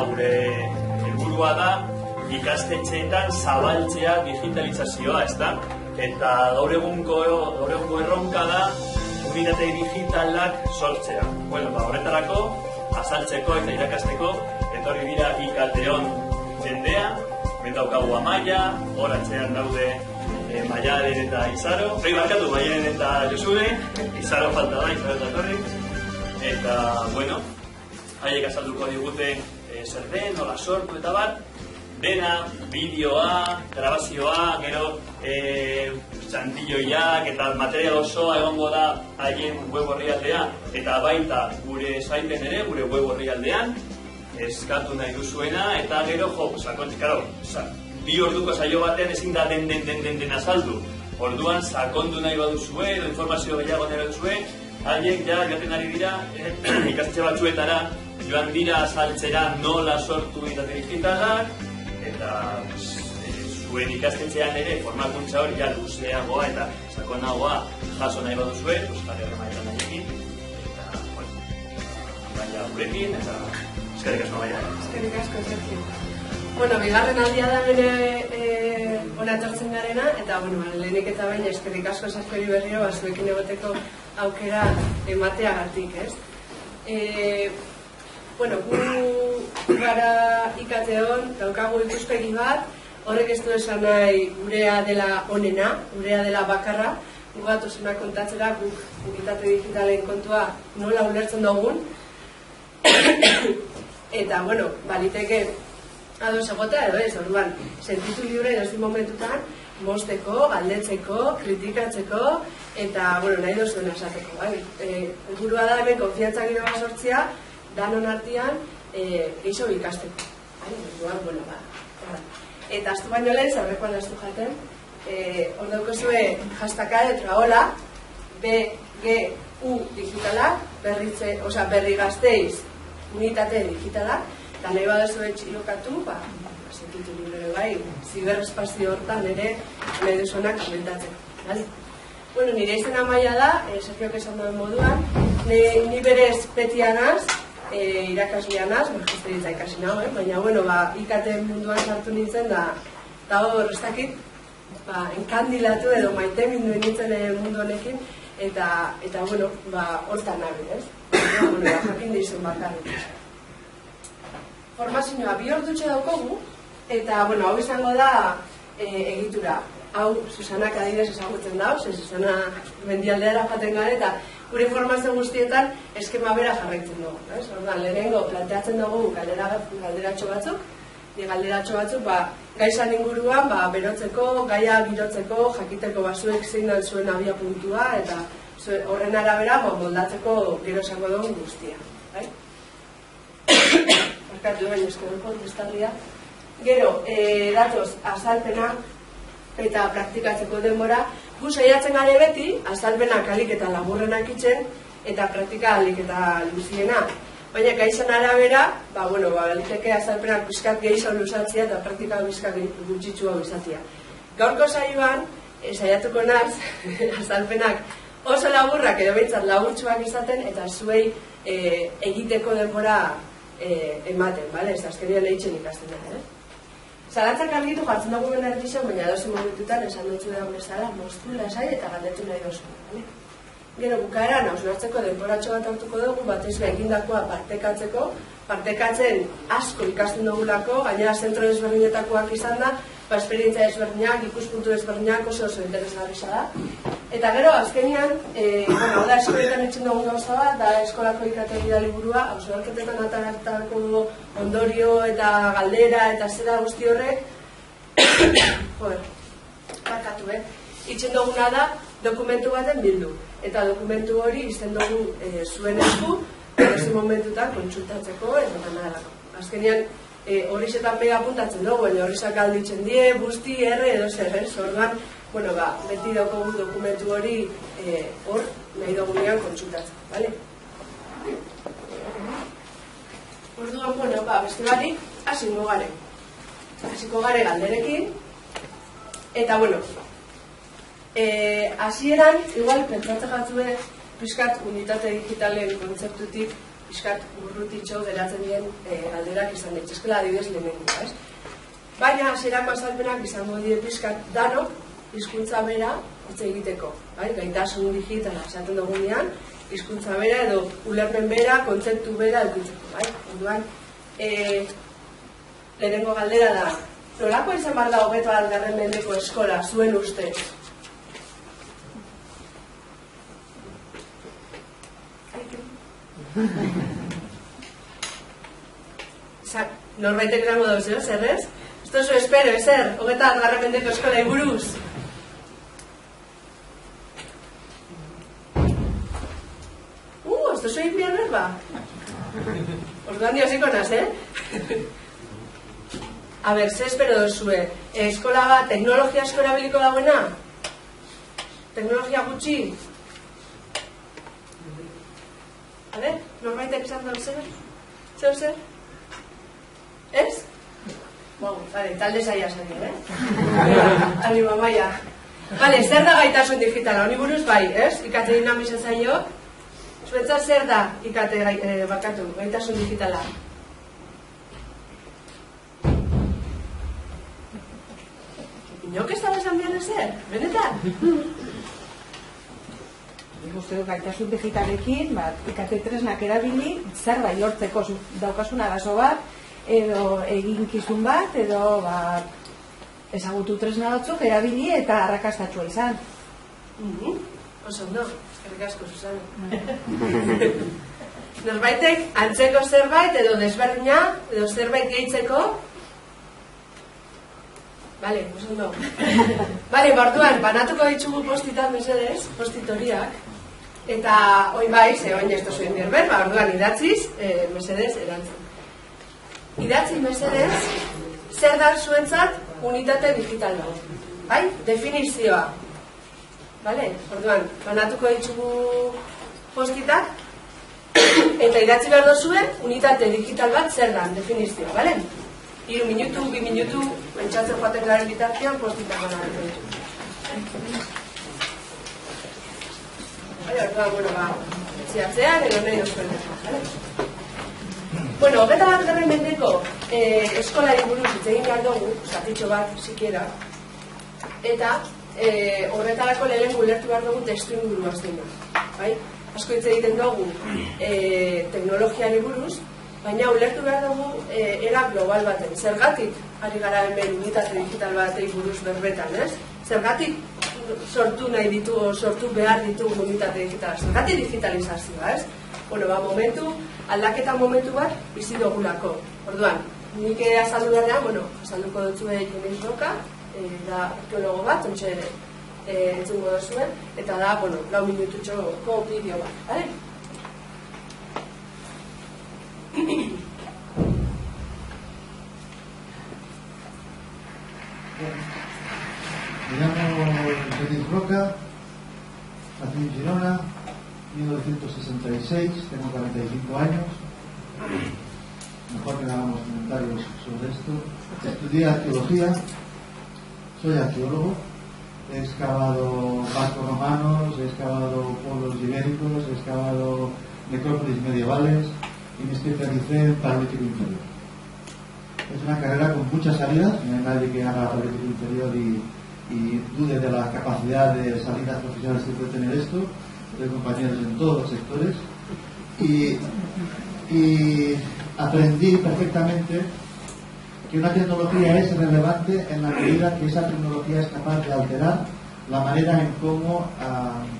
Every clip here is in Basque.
gure helburua da ikastetxeetan zabaltzea digitalizazioa, ezta? Eta gaur egungo erronka da unitate digitalak sortzea. Horretarako, azaltzeko eta irakasteko, etorri dira Ikateon jendea, bendaukagu Amaia, horatzean daude Maialen eta Izaro, Maialen eta Josune, Izaro falta da, Izaro eta Torri, eta, haiek azalduko digute zer den, nola sortu eta bat, dena, bideoa, grabazioa, gero txantilloiak eta material osoa egongo da haien web orrialdean, eta baita gure saipen ere, gure web orrialdean, eskatu nahi duzuena, eta gero, bi orduko saio batean ezin da den azaldu. Orduan, sakondu nahi baduzue, edo informazio gehiago nahi baduzue, haiek joaten ari dira, ikastetxe batzuetara, joan dira azaltzera nola sortu unitate digitalak, eta zuen ikastetxean ere formakuntza hori luzeagoa eta sakonagoa jaso nahi baduzue, jarri horremaetan nahiekin, eta, baina gurekin, eta eskerrik asko baina. Eskerrik asko, Sergio. Bigarren aldia da bere hona etortzen garena, eta lehenik eta baina eskerrik asko Sergiori berriro zuekin egoteko aukera emateagatik, ez? Gu gara Ikateon, daukagu ikuspegi bat, horrek ez du esan nahi gurea dela onena, gurea dela bakarra, gu bat osuna kontatzera guk unitate digitalen kontua nola ulertzen dugun, eta, baliteke ados egotea edo ez, orduan, sentitu libre edozein momentutan, mozteko, galdetzeko, kritikatzeko, eta, nahi duzuen esateko, bai? Helburua da hemen konfiantza gero bat sortzea, danon artean, gehiago ikasteko. Orduan, eta astu baino lehen, zaurrekoan astu jaten, hor daukozue hashtaka letra BGU digitalak, berri gazteiz unitate digitalak, eta nahi badazue txilokatu, sentitu libre bai, ziberespazio hortan ere nahi duzuenak komentatzen. Nire izen Amaia da, Sergiok esan duen moduan, ni berez petianaz, irakasleanaz, magisteritza ikasi nago, baina, ikaten munduan sartu nintzen da, hor, ez dakit, enkandilatu edo maite mindu nintzen mundu honekin, eta, hortan nabil, ez? Jakin dizun bakarrik. Formazioa bi ordutxe daukogu, eta, hau izango da egitura. Hau, Susanak adibidez ezagutzen dauz, Susana mendialdeara joaten gara, eta gure informazio guztietan eskema bera jarraitzen dugu. Lehenengo, planteatzen dugu galderatxo batzuk, gaizan inguruan, berotzeko, gaia girotzeko, jakiteko zuek zein dan zuen abia puntua, eta horren arabera moldatzeko gero esango dugu guztia. Markatu baino eskerreko kristalria. Gero, datoz, azalpena eta praktikatzeko denbora, gu saiatzen gare beti, azalpenak alik eta laburrenak itzen, eta praktika alik eta luziena. Baina gaizan arabera, baliteke azalpenak bizkat gehiago luzatzea eta praktika bizkat gutxitsua izatea. Gaurko saioan, saiatuko naz, azalpenak oso laburrak edo behintzat laburtsuak izaten, eta zuei egiteko denbora ematen, ez azkenian lehitzen ikasten da. Zalantzak argitu jartzen dugu ben erdizan, baina edozein momentutan esan dutzu dago bezala, moztu lasai eta galdetu nahi dozu. Gero bukaeran hausnartzeko denboratxo bat hartuko dugu, batez egindakoa partekatzeko, partekatzen asko ikasten dugulako, gainera zentro desberdinetakoak izan da, esperientzia desberdinak, ikuspuntu desberdinak oso interesgarria da. Eta gero, azkenian, da eskoletan etxen dugun gauza bat, da eskolako ikategi da liburua, hausnarketetan ataratako ondorio eta galdera eta zera guzti horrek, itxen duguna da dokumentu baten bildu. Eta dokumentu hori izten dugu zuen esku, edozein momentutan kontsultatzeko eta ganarako. Azkenian, horizetan bega apuntatzen dugu, baina horrizak galditzen die, busti, erre, edo zer, orduan, beti daukogu dokumentu hori hor nahi dugunean kontsultatzeko, bale? Orduan, beste barik, hasiko gare. Hasiko gare galderekin, eta, hasieran, igual, pentsatzen jatzue, pixkat unitate digitalen kontzeptutik pixkat urrutitxo geratzen dien alderak izan daitezkela adibidez lehenengo, ez? Baina hasierako azalpenak izango die pixkat danok hizkuntza bera hitz egiteko, bai? Gaitasun digitala esaten dugunean, hizkuntza bera edo ulermen bera, kontzeptu bera edukitzeko, bai? Orduan, lehenengo galdera da, nolako izan behar da 21. mendeko eskola zuen ustez? Norbaitek erango dauz, zer ez? Ez tozu espero, ezer, 21. mendeko eskola buruz. Ez tozu egin bian berba? Orduan diosiko naz, A ber, ze espero dozue? Eskola bat, teknologia asko erabiliko dagoena? Teknologia gutxi? A ber, norbaitek esan dauz, zer? Ez? Vale, talde zaila zari, Anima maia. Vale, zer da gaitasun digitala? Honi buruz bai, ez? Ikate dinamizan zailo. Zuentzat zer da ikate gaitasun digitala? Inok ez da esan bian ezer? Benetan? Nik uste du gaitasun digitalekin, ikate tresnak erabili, zerbait lortzeko daukasun arazo bat, edo eginkizun bat, edo ezagutu tresna batzuk erabili eta arrakastatsua izan. Oso ondo, eskerrik asko, Susana. Norbaitek antzeko zerbait edo desberdina, edo zerbait gehitzeko? Bale, oso ondo. Bale, borduan, banatuko ditugu postitan mesedez, postitoriak, eta oin bai, oin ez tozuen dirber, orduan idatziz, mesedez, erantzun. Idatzi mesedez, zer da zuentzat unitate digital bat. Bai? Definizioa. Bale? Orduan, banatuko ditugu postitak, eta idatzi behar dozuen unitate digital bat zer da, definizioa. Bale? 3 minutu, 2 minutu, pentsatzen joaten garen bitartean postitak banatuko ditugu. Bale, orduan, etziatzean, edo nahi dozuen. Bale? Bueno, 21. mendeko eskolari buruz hitz egin behar dugu, zatitxo bat, sikiera, eta horretarako lehen ulertu behar dugu testu ingurua zeina. Asko hitz egiten dugu teknologiari buruz, baina ulertu behar dugu era global baten. Zergatik ari gara hemen unitate digital batei buruz berbetan, ez? Zergatik sortu nahi ditugu, sortu behar ditugu unitate digital, zergatik digitalizazioa, ez? Bueno, aldaketa momentu bat bizi dugulako. Orduan, nik azaldu beharrean, azalduko dutzu Jenis Roca, da arkeologo bat, ontsa entzungo duzuen, eta da, 4 minututxoko bideo bat, bale? Me llamo Jenis Roca, nací en Girona, 1966, tengo 45 años. Mejor que no hagamos comentarios sobre esto. Estudié arqueología, soy arqueólogo, he excavado barcos romanos, he excavado pueblos ibéricos, he excavado necrópolis medievales y me especialicé en paleolítico inferior. Es una carrera con muchas salidas, no hay nadie que haga paleolítico inferior y dude de la capacidad de salidas profesionales que puede tener esto. De compañeros en todos los sectores y aprendí perfectamente que una tecnología es relevante en la medida que esa tecnología es capaz de alterar la manera en cómo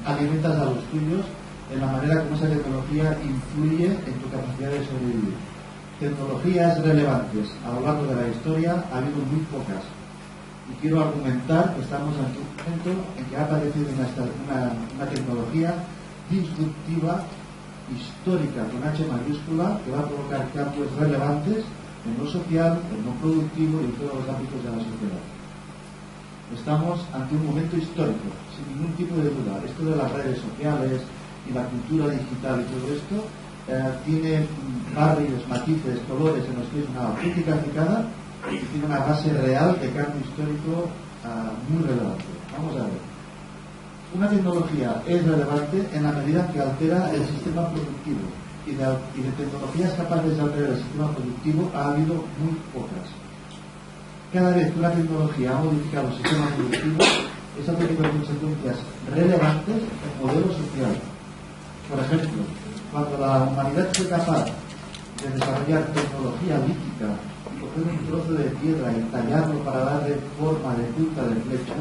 alimentas a los tuyos, en la manera como esa tecnología influye en tu capacidad de sobrevivir. Tecnologías relevantes a lo largo de la historia ha habido muy pocas. Y quiero argumentar que estamos ante un momento en que ha aparecido una tecnología disruptiva, histórica, con H mayúscula, que va a provocar cambios relevantes en lo social, en lo productivo y en todos los ámbitos de la sociedad. Estamos ante un momento histórico, sin ningún tipo de duda. Esto de las redes sociales y la cultura digital y todo esto tiene barrios, matices, colores en los que es una auténtica cicada y tiene una base real de cambio histórico muy relevante. Vamos a ver. Una tecnología es relevante en la medida que altera el sistema productivo. y de tecnologías capaces de alterar el sistema productivo ha habido muy pocas. Cada vez que una tecnología ha modificado el sistema productivo, eso ha tenido consecuencias relevantes en modelos sociales. Por ejemplo, cuando la humanidad fue capaz de desarrollar tecnología lítica y coger un trozo de piedra y tallarlo para darle forma de punta de flecha,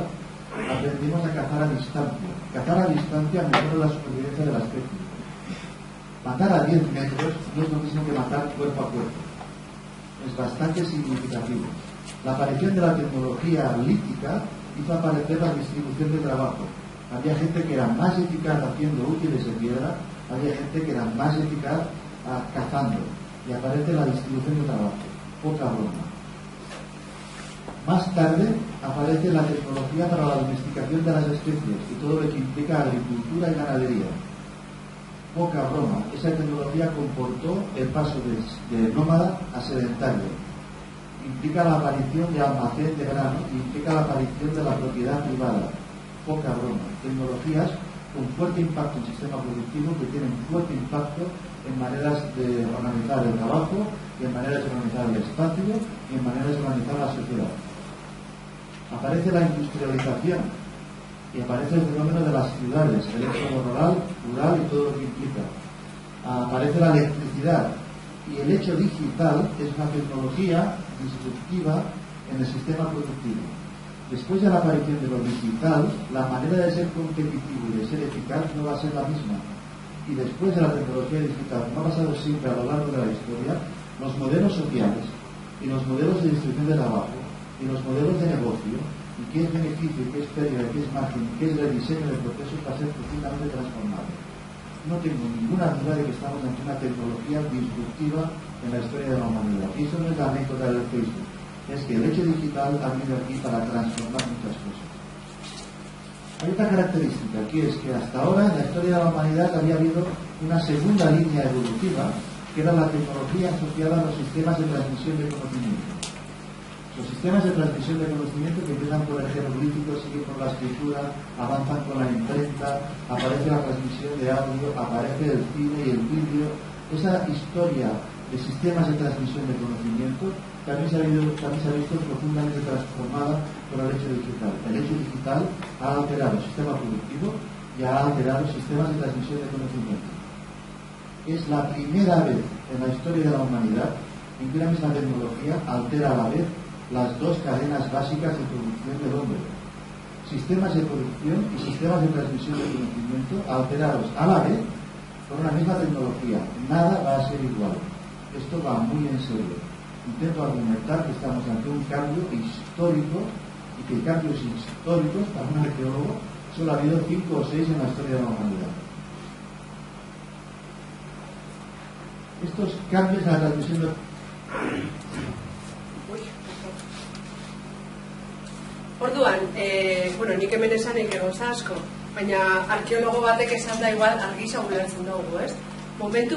aprendimos a cazar a distancia. Cazar a distancia mejora la supervivencia de la especie. Matar a 10 metros no es lo mismo que matar cuerpo a cuerpo. Es bastante significativo. La aparición de la tecnología lítica hizo aparecer la distribución de trabajo. Había gente que era más eficaz haciendo útiles de piedra, había gente que era más eficaz cazando. Y aparece la distribución de trabajo. Poca broma. Más tarde aparece la tecnología para la domesticación de las especies y todo lo que implica agricultura y ganadería. Poca broma. Esa tecnología comportó el paso de nómada a sedentario. Implica la aparición de almacén de grano y implica la aparición de la propiedad privada. Poca broma. Tecnologías con fuerte impacto en el sistema productivo que tienen fuerte impacto en maneras de organizar el trabajo, y en maneras de organizar el espacio y en maneras de organizar la sociedad. Aparece la industrialización y aparece el fenómeno de las ciudades, el éxodo rural y todo lo que implica. Aparece la electricidad y el hecho digital es una tecnología disruptiva en el sistema productivo. Después de la aparición de lo digital, la manera de ser competitivo y de ser eficaz no va a ser la misma. Y después de la tecnología digital, como ha pasado siempre a lo largo de la historia, los modelos sociales y los modelos de distribución de trabajo y los modelos de negocio, y qué es beneficio, qué es pérdida, qué es margen, qué es rediseño del proceso, va a ser profundamente transformado. No tengo ninguna duda de que estamos ante una tecnología disruptiva en la historia de la humanidad. Y eso no es la anécdota del Facebook, es que el hecho digital ha venido aquí para transformar muchas cosas. Hay otra característica, que es que hasta ahora en la historia de la humanidad había habido una segunda línea evolutiva, que era la tecnología asociada a los sistemas de transmisión de conocimiento. Los sistemas de transmisión de conocimiento que empiezan por el jeroglífico, siguen por la escritura, avanzan con la imprenta, aparece la transmisión de audio, aparece el cine y el vídeo. Esa historia de sistemas de transmisión de conocimiento también se ha visto profundamente transformada por el hecho digital. El hecho digital ha alterado el sistema productivo y ha alterado los sistemas de transmisión de conocimiento. Es la primera vez en la historia de la humanidad en que una misma tecnología altera a la vez las dos cadenas básicas de producción del hombre. Sistemas de producción y sistemas de transmisión de conocimiento alterados a la vez por una misma tecnología. Nada va a ser igual. Esto va muy en serio. Intento argumentar que estamos ante un cambio histórico y que cambios históricos para un arqueólogo solo ha habido 5 o 6 en la historia de la humanidad. Estos cambios en la transmisión de... Orduan, nik hemen esanik egoz asko, baina arkeologo batek esan da igual argisa ulertzen dugu, ez? Momentu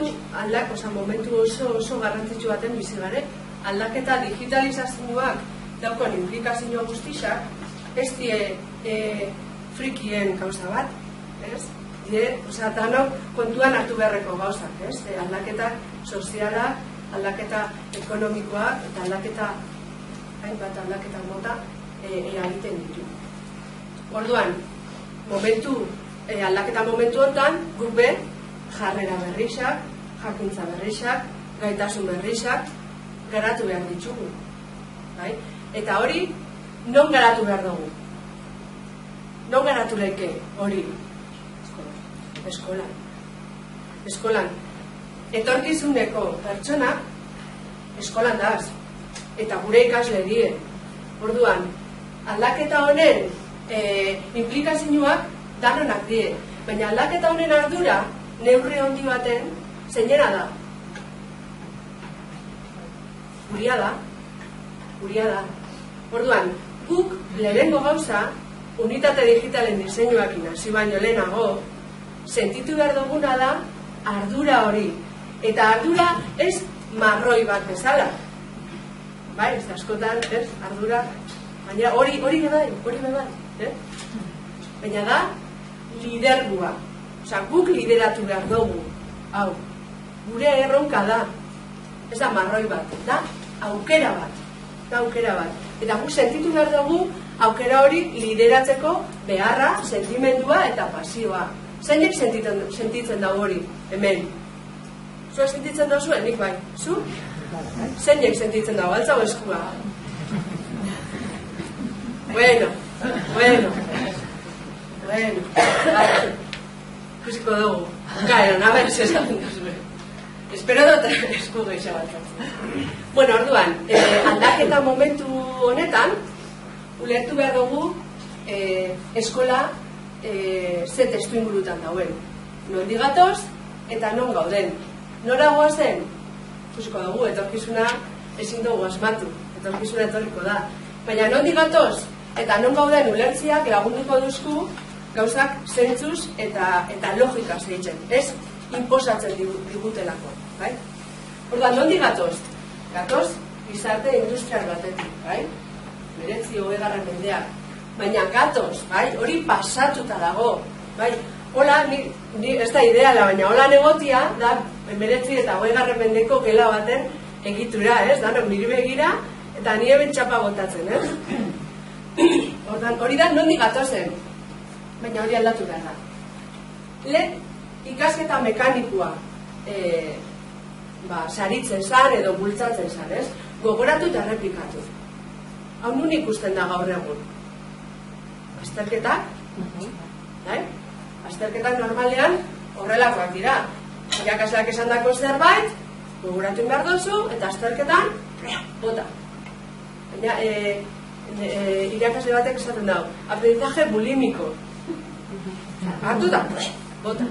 oso garrantzitsu baten bizi gare, aldaketa digitalizazioak daukon implikazio guztixak, ez die frikien gauza bat, ez? Danok kontuan hartu beharreko gauzak, ez? Aldaketak sozialak, aldaketa ekonomikoak, eta hainbat aldaketa mota eragiten ditu. Orduan, aldaketa momentu honetan, guk be, jarrera berrixak, jakintza berrixak, gaitasun berrixak, garatu behar ditugu. Eta hori, non garatu behar dugu? Non garatu leke hori? Eskolan. Etorkizuneko pertsonak eskolan daz, eta gure ikasle die. Orduan, aldaketa honen implikazioak danonak die, baina aldaketa honen ardura neurri handi baten zeinera da? Guria da. Orduan, guk lehenengo gauza, unitate digitalen diseinuakin hasi baino lehenago, sentitu behar duguna da ardura hori. Eta ardura ez marroi bat bezala. Bai, ez askotan, ez, ardura, baina hori bebai. Baina da, lidergua. Osa, guk lideratu behar dugu. Hau, gure erronka da, ez da marroi bat, da aukera bat. Eta guk sentitu behar dugu aukera hori lideratzeko beharra, sentimendua eta pasioa. Zeinek sentitzen dago hori, hemen? Zuek sentitzen dago zuen, nik bai. Zu? Zeinek sentitzen dago, altzago eskua. Bueno. Ikusiko dugu. Gairon, a ber, zezaten duzue. Espero dut esku gehiago bat. Bueno, orduan, aldaketa momentu honetan, ulertu behar dugu eskola ze testu ingurutan dauen. Nondi gatoz eta non gauden. Nora goazen? Ikusiko dugu, etorkizuna ezin dugu asmatu. Etorkizuna etorriko da. Baina nondi gatoz eta non gauden ulertziak lagunduko duzku gauzak zentzuz eta logika zeitzen. Ez inposatzen digutelako. Bai? Orduan, nondi gatoz? Gatoz gizarte industrial batetik, bai? 19. mendeak. Baina gatoz, bai? Hori pasatuta dago, bai? Hola, ni ez da ideala, baina hola negotia da 19. mendeko gela baten egitura, ez? Danok niri begira eta nire bentxapa botatzen, ez? Orduan, hori da nondi gatozen, baina hori aldatu behar da. Lehen, ikasketa mekanikoa saritzen zan edo bultzatzen zan, ez? Gogoratu eta errepikatu. Hau nun ikusten da gaur egun? Azterketak, azterketak normalean horrelakoak dira. Irakasleak esan dako zerbait, gogoratu behar dozu, eta azterketan, bota. Baina, irakasle batek esaten dago, aprendizaje bulimiko. Hartu da, bota.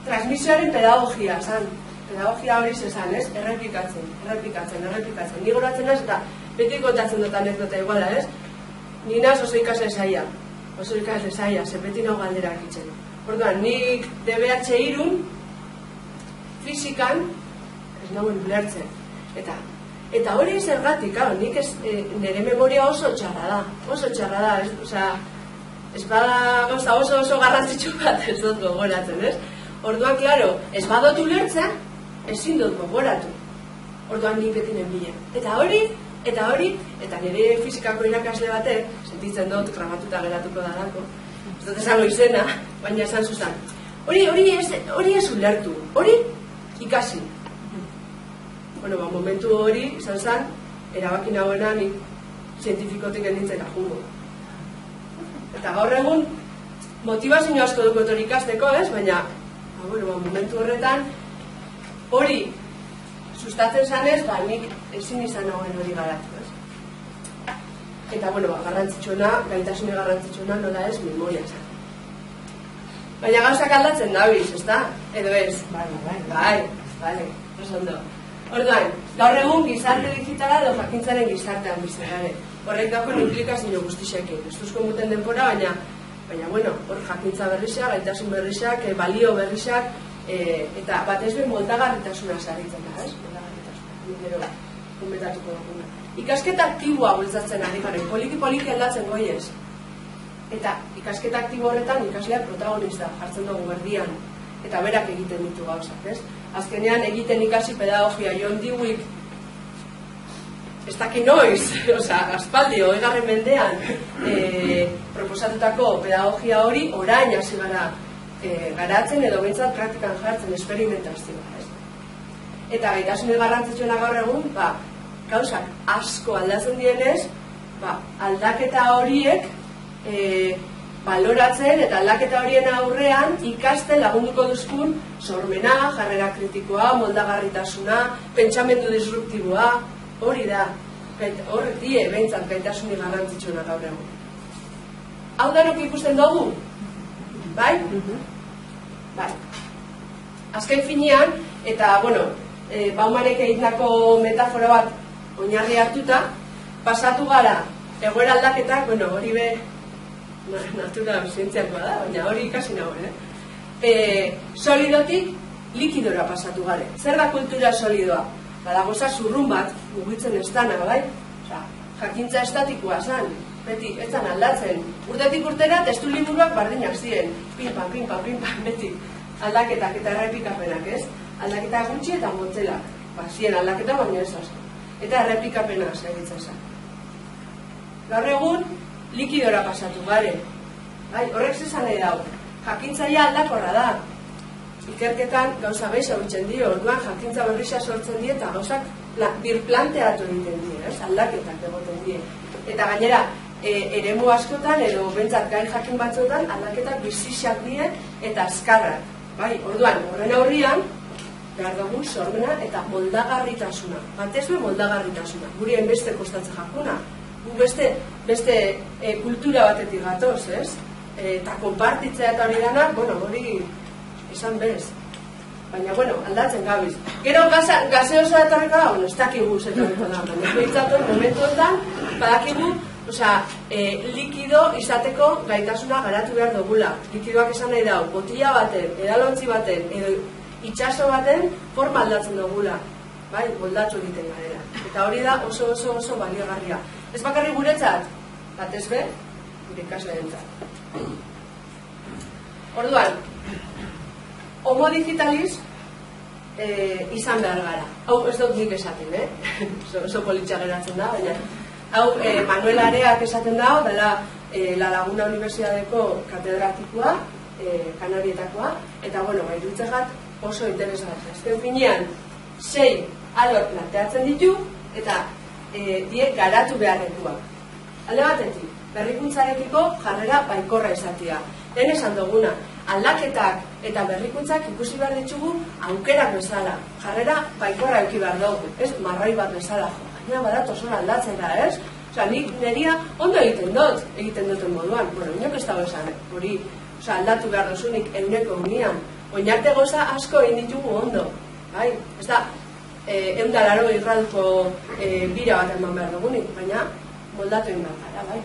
Transmisioaren pedagogia, zan. Pedagogia hori zezan, ez? Errepikatzen. Ni goratzen ez eta beti kontatzen dut anekdota iguala, ez? Ni naz oso ikasle zaila, ze beti nago galderak itzen. Orduan, nik DBH irun, fizikan, ez nagoen ulertzen. Eta hori zergatik, nik nire memoria oso txarra da, ez? Osea, ez bada gauza oso garrantzitsu bat ez dut gogoratzen, ez? Orduan, klaro, ez badot ulertzen, ezin dut gogoratu. Orduan nik beti nenbilen. Eta nire fizikako irakasle batek, sentitzen dut, grabatuta geratuko dalako, ez dut esango izena, baina esan zuzan. Hori ez ulertu, hori ikasi. Bueno, momentu hori, izan zen, erabaki nagoena nik zientifikotik endintzera jungo. Eta gaur egun, motivazio asko duko hori ikasteko, ez? Baina, momentu horretan, hori sustatzen zanez, nik ezin izan nagoen hori garatu, ez? Eta, garrantzitsuena, gaitasune garrantzitsuena nola ez, memoria zan. Baina gauzak aldatzen dabiz, ez da? Edo ez? Bai, oso ondo. Orduan, gaur egun gizarte digitala edo jakintzaren gizartean bizigare. Horrek dako implikazio guztixekin. Ez duzko muten denpora, baina, hor jakintza berrizak, gaitasun berrizak, balio berrizak, eta bat ez ben moldagarritasuna saritzen da, ez? Moldagarritasuna, konbetatuko duguna. Ikasketa aktiboa bultzatzen ari garen, poliki aldatzen goiez. Eta ikasketa aktibo horretan ikasleak protagonista jartzen dugu berdian, eta berak egiten ditu gauzak, ez? Azkenean egiten ikasi pedagogia John Dewey, ez daki noiz, aspaldi, 20. mendean proposatutako pedagogia hori orain hasi gara garatzen edo behintzat praktikan jartzen, esperimentazioa. Eta gaitasune garrantzitsuena gaur egun, gauzak asko aldatzen dienez, aldaketa horiek baloratzen eta aldaketa horien aurrean ikasten lagunduko duzkun sormena, jarrera kritikoa, moldagarritasuna, pentsamendu disruptiboa, hori da, hor die behintzat gaitasune garrantzitsuena gaur egun. Hau danok ikusten dugu? Bai? Bai. Azken finean, eta, Baumanek egindako metafora bat oinarri hartuta, pasatu gara, egoera aldaketak, hori be, natura zientziakoa da, baina hori ikasi nagoen, solidotik likidora pasatu gare. Zer da kultura solidoa? Badagoza zurrun bat, mugitzen ez dana, bai? Jakintza estatikoa zan, beti, ez zan aldatzen. Urtetik urtera testu liburuak bardinak ziren, pinpan, beti. aldaketak eta errepikapenak, ez? Aldaketak gutxi eta motzelak. Zien aldaketa baina ez asko. Eta errepikapena segitzen zen. Gaur egun, likidora pasatu gare. Horrek zesan nahi dau. Jakintzaia aldakorra da. Ikerketan gauza behi zauritzen dio, orduan jakintza berriza sortzen die eta gauzak birplanteatu egiten die, aldaketak egoten die. Eta gainera, eremu askotan edo bentsat gai jakin batzuetan aldaketak bizixak die eta azkarrak. Orduan, horren aurrian, behar dugu sormena eta moldagarritasuna. Batez be moldagarritasuna. Guri enbeste kostatzen jakuna. Gu beste kultura batetik gatoz, ez? Eta konpartitzea eta hori dana, hori esan bez. Baina, aldatzen gabiz. Gero gaseosa etorriko da, ez dakigu etorriko da. Baina, behitzatu, momentu honetan, badakigu, likido izateko gaitasuna garatu behar dugula. Likidoak esan nahi dau, botila baten, edalontzi baten, edo itxaso baten forma aldatzen dugula. Moldatu egiten garela. Eta hori da oso baliagarria. Ez bakarri guretzat, batez be, gure ikasleentzat. Orduan, homo digitaliz izan behar gara. Hau ez dut nik esaten, oso politxa geratzen da, baina hau Manuel Areak esaten da, dela La Laguna Universidadeko katedratikoa, Kanarietakoa, eta iruditzen jat oso interesgarria. Ezken finean, 6 alor planteatzen ditu, eta diek garatu beharrekoak. Alde batetik, berrikuntzarekiko jarrera baikorra izatea. Lehen esan duguna, aldaketak eta berrikuntzak ikusi behar ditugu aukerak bezala. Jarrera baikorra euki behar dugu, ez marrai bat bezala. Baina badat oso aldatzen da, ez? Nik neria ondo egiten duten moduan. Inok ez dago esan, hori aldatu behar duzunik euneko unian. Oinarte goza asko egin ditugu ondo. Ez da, 180 irraduko bira bat eman behar dugunik, baina moldatu egin behar gara,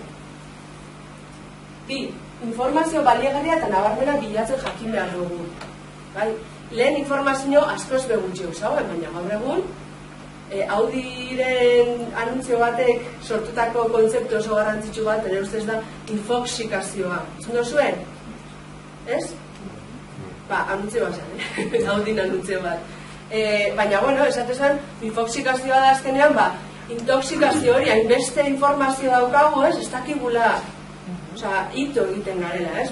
Bi, informazio baliagarria eta nabarmena bilatzen jakin behar dugu. Lehen informazio askoz begutxe usauen, baina gaur egun, Audiren anuntzio batek sortutako kontzeptu oso garrantzitsu bat, ere ustez da, infoxikazioa. Zundo zuen? Ez? Anuntzio bat zen, Audin anuntzio bat. Baina, esatezan, infoxikazioa da azkenean, intoxikazio hori, hainbeste informazio daukagu, ez dakigula, hito egiten garela, ez?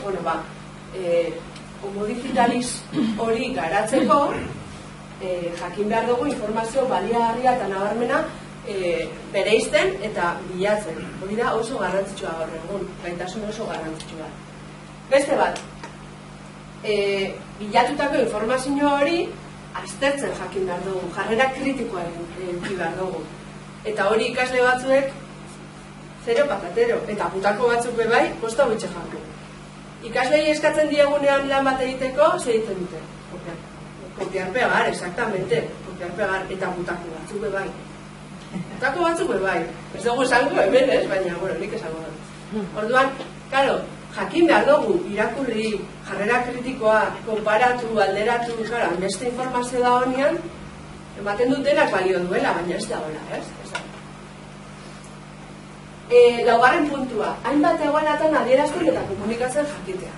Homo digitaliz hori garatzeko, jakin behar dugu informazio baliagarria eta nabarmena bereizten eta bilatzen. Hori da oso garrantzitsua gaur egun, gaitasun oso garrantzitsua. Beste bat, bilatutako informazio hori aztertzen jakin behar dugu, jarrera kritikoa egin behar dugu. Eta hori ikasle batzuek zero patatero, eta putako batzuk bai, kosta gutxe jaku. Ikaslei eskatzen diegunean lan bat egiteko, zer egiten dute? Kopiar pegar, exactamente, kopiar pegar, eta putako batzuk bai. Putako batzuk bai. Ez dugu esango hemen, ez? Baina, nik esango da. Orduan, karo, jakin behar dugu, irakurri, jarrera kritikoa, konparatu, alderatu, gara, beste informazio da honean, ematen dut denak balio duela, baina ez da hola, ez? Laugarren puntua, hainbat egoeratan adierazten eta komunikatzen jakitea.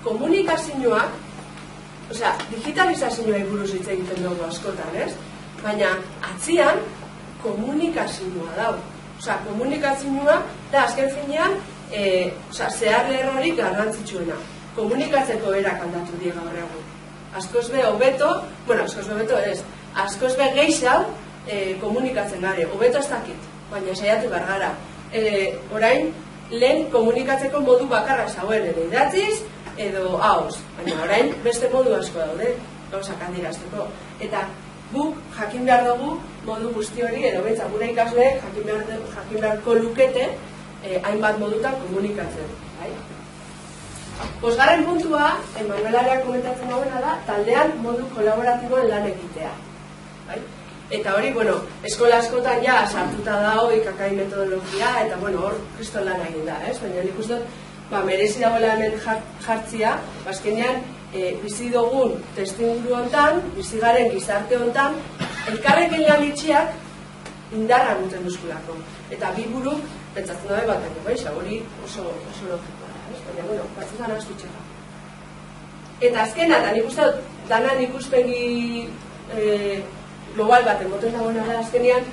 Komunikazioak, digitalizazioa buruz hitz egiten dugu askotan, ez? Baina, atzian, komunikazioa dau. Komunikazioa da azken finean, zehar lerrorik garrantzitsuena. Komunikatzeko erak aldatu die gaur egun. Askoz be hobeto, askoz be hobeto ez, askoz be gehiago komunikatzen gare. Hobeto ez dakit, baina saiatu behar gara. Orain, lehen komunikatzeko modu bakarra zauen, edo idatziz, edo hauz. Baina orain, beste modu asko daude, gauzak adierazteko. Eta guk jakin behar dugu modu guzti hori, edo betza gure ikasleek jakin beharko lukete hainbat modutan komunikatzen. Bosgarren puntua, Manuel Areak komentatzen dagoena da, taldean modu kolaboratiboan lan egitea. Eta hori, eskola askotan ja sartuta dago ikakai metodologia, eta hor kriston lan egin da, ez? Baina nik uste dut, merezi dagoela hemen jartzia, azkenean bizi dugun testuinguru hontan, bizi garen gizarte hontan, elkarrekin lan itxiak indarra guten duzkulako. Eta bi buruk, pentsatzen dabe bateko, hori oso logikoa da, ez? Baina, batzutan astutxera. Eta azkena, eta nik uste dut, danan ikuspegi global bat emoten dagoena da azkenean,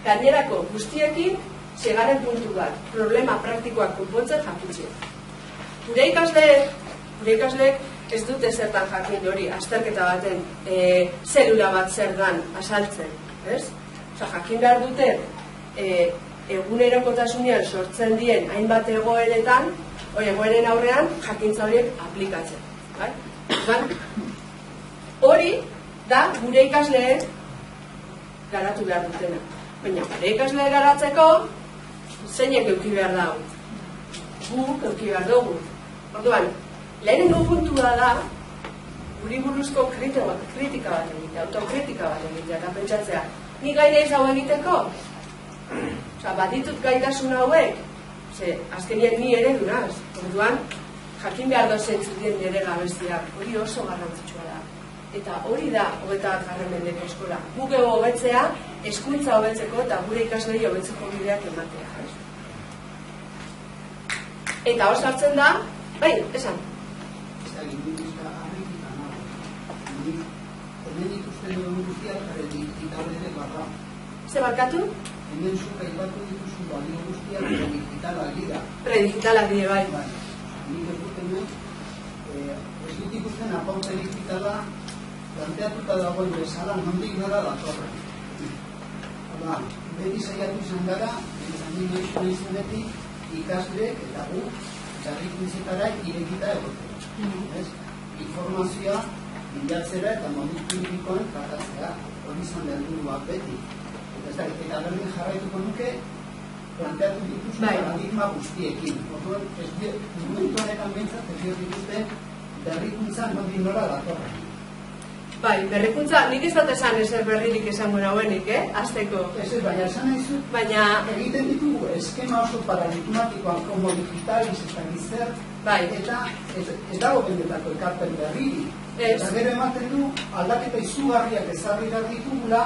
gainerako guztiekin segarren puntu bat, problema praktikoak konpontzen jakitxe. Gure ikasleek ez dute zertan jakin hori, azterketa baten zelula bat zer dan azaltzen, ez? Jakin behar dute egunerokotasunean sortzen dien hainbat egoeretan, egoeren aurrean jakintza horiek aplikatzen. Hori da gure ikasleek garatu behar dutena. Baina gure ikasleek garatzeko zeinek euki behar dago. Guk euki behar dugu. Orduan, lehenengo puntua da guri buruzko kritika bat egitea, autokritika bat egitea, eta pentsatzea, ni gaire ez hau egiteko? Baditut gaitasun hauek, azkenean ni ere dunaz. Orduan, jakin behar dozen zutien nire gabeziak, hori oso garrantzitsua da. Eta hori da, 21. mendeko eskola. Guk ego hobetzea, hezkuntza hobetzeko eta gure ikaslei hobetzeko bideak ematea. Eta hor sartzen da, bai, esan. Ez da, ginduzka Amerika nago. Hemen ikusten dugu guztiak, digitalere barra. Ze barkatu? Hemen zuka ipatu dituzu balio guztiak predigitalak dira. Predigitalak dire, bai. Nik ez dut ikusten apaute digitala planteatuta dagoen bezala nondik nora datorren. Hala, beti saiatu izan gara, izan izanetik, ikasleek eta gu berrikuntzetara irekita egotea. Informazioa bilatzera eta modu kritikoen tratatzea, hori izan behar dugu beti. Eta berdin jarraituko nuke, planteatu dituzu paradigma guztiekin. Momentu honetan behintzat, ez dituzte berrikuntza nondik nora datorren. Bai, berrikuntza, nik ez dut esan ezer berririk esango nauenik, azteko. Ez, baina esan nahi zut, egiten ditugu eskema oso paradigmatikoan, como digitaliz eta gizert, eta ez dago bendetako ekarpen berriri. Eta gero ematen du, aldaketa izugarriak ezarri behar ditugula,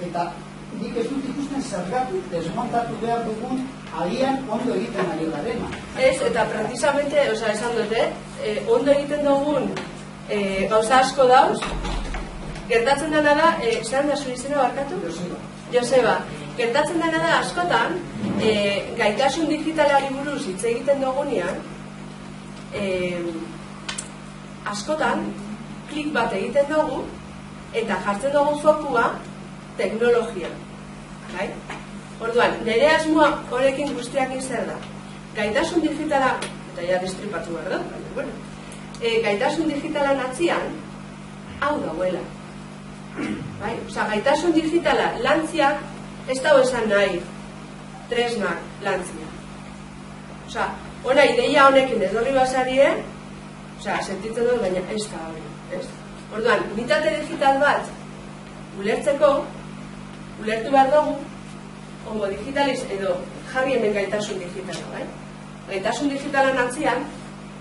eta nik ez dut ikusten zergatik desmontatu behar dugun agian ondo egiten ari garena. Ez, eta precisamente, esan dute, ondo egiten dugun gauza asko dauz, gertatzen dena da, zelan da zure izena barkatu? Joseba. Gertatzen dena da askotan, gaitasun digitalari buruz hitz egiten dugunean, askotan, klik bat egiten dugu, eta jartzen dugu fokua teknologia. Orduan, nire asmoa horrekin guztiakin zer da. Gaitasun digitala, eta ja destripatu behar da, gaitasun digitalan atzian, hau dauela. Gaitasun digitala lantziak ez dago esan nahi tresnak lantzia. Ona ideia honekin ez horri basarie, sentitzen dut, baina ez da hori. Orduan, unitate digital bat ulertzeko, ulertu behar dugu, ongo digitaliz edo jarri hemen gaitasun digitala. Gaitasun digitalan atzian,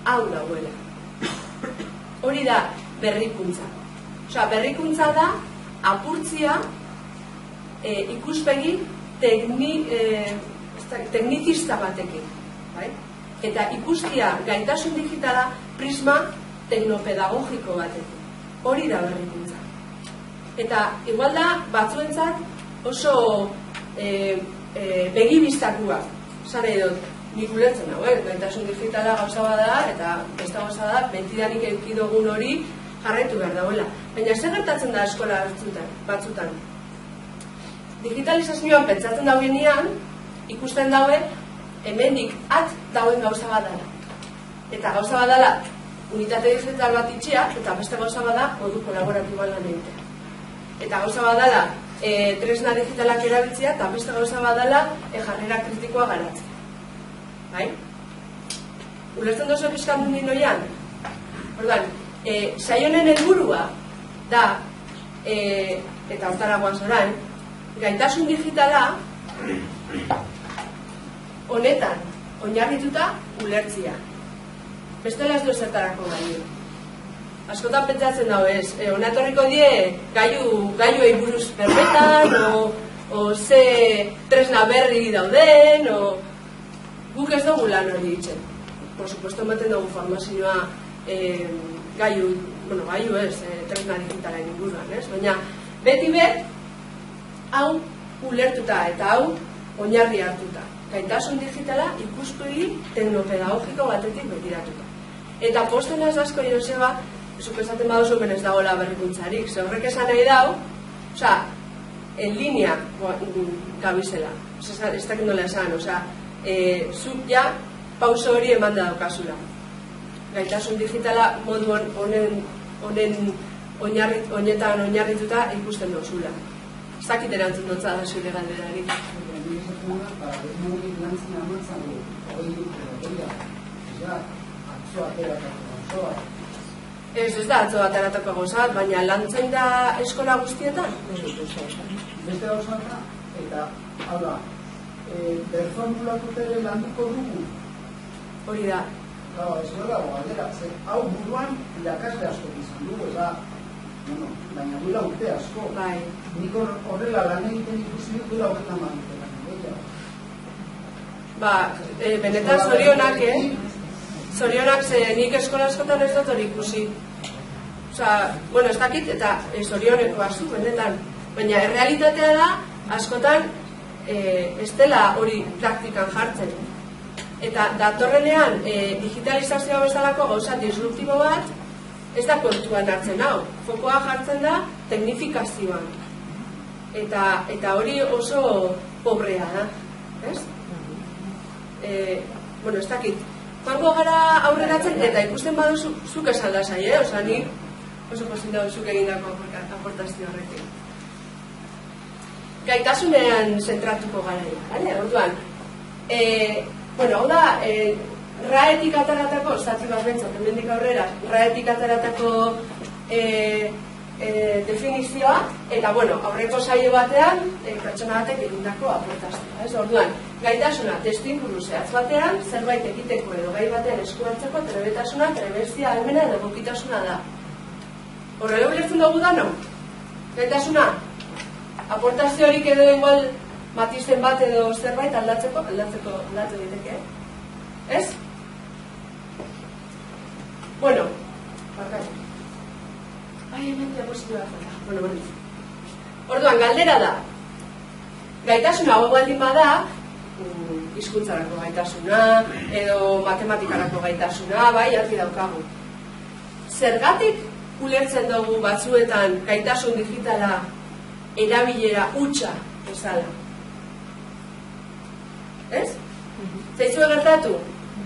hau dauela. Hori da berrikuntza. Berrikuntza da apurtzia ikuspegi teknizista batekin. Eta ikustia gaitasun digitala prisma teknopedagogiko batekin. Hori da berrikuntza. Eta igual da batzuentzat oso begibistakua. Zara edot, nik ulertzen hau, gaitasun digitala gauza bada eta besta gauza da, betidanik eukidogun hori jarraitu behar dauela. Baina zer gertatzen da eskola batzutan? Digitalizazioan pentsatzen dauenean, ikusten daue, hemendik at dauen gauza badala. Eta gauza badala, unitate digital bat itxea, eta beste gauza bada, modu kolaboratiboan lan egitea. Eta gauza badala, tresna digitalak erabiltzea, eta beste gauza badala, jarrera kritikoa garatzea. Ulertzen dozu pixkan dundin noian? Orduan, saionen helburua da, eta hortara guaz orain, gaitasun digitala honetan oinarrituta ulertzia. Bestela ez du zertarako gaio. Askotan pentsatzen dago ez, onatorriko die gaiuei buruz berbetan, o ze tresna berri dauden, guk ez dugu lan hori ditzen. Por supuesto, ematen dugu formazioa gaiu ez, tresna digitalen inguruan, ez? Baina beti hau ulertuta eta hau oinarri hartuta. Gaitasun digitala ikuspegi teknopedagogiko batetik begiratuta. Eta posten ez asko Joseba, zuk esaten baduzu ez dagoela berrikuntzarik, ze horrek esan nahi dau, en linea gabizela, ez dakit nola esan, zuk ja pauso hori eman da daukazula. Gaitasun digitala modu honen oinetan oinarrituta ikusten dozula. Ez dakit erantzun dutza da zure galderari. Ez da atzo ateratako gozat, baina lantzen da eskola guztietan? Beste gauza da, eta hau da, berformulatu ere landuko dugu. Hori da. Ez dago galdera, hau buruan irakasle asko izan dugu, eta baina duela urte asko. Nik horrela lan egiten ikusi dut duela horretan manitetan. Benetan zorionak, zorionak ze nik eskola askotan ez dut hori ikusi. Ez dakit eta zorioneko azu, benetan. Baina errealitatea da, askotan ez dela hori praktikan jartzen. Eta datorrenean digitalizazioa bezalako gauza disruptibo bat, ez da kontuan hartzen hau. Fokoa jartzen da teknifikazioan. Eta hori oso pobrea da. Ez? Ez dakit. Joango gara aurreratzen eta ikusten baduzu zuk esan lasai, ni oso pozik dago zuk egindako aportazio horrekin. Gaitasunean zentratuko gara. Orduan, hau da, raetik ateratako, zati bat bentsat, hemendik aurrera, raetik ateratako definizioa, eta aurreko saio batean, pertsona batek egindako aportazioa. Orduan, gaitasuna testuinguru zehatz batean, zerbait egiteko edo gai batean eskuhartzeko trebetasuna, trebezia, ahalmena edo egokitasuna da. Horrela ulertzen dugu dano? Gaitasuna? Aportazio horik edo igual matizten bat edo zerbait aldatu diteke. Ez? Orduan, galdera da. Gaitasuna hau baldin bada, hizkuntzarako gaitasuna, edo matematikarako gaitasuna, argi daukagu. Zergatik ulertzen dugu batzuetan gaitasun digitala erabilera hutsa bezala? Ez? Zaizue gertatu?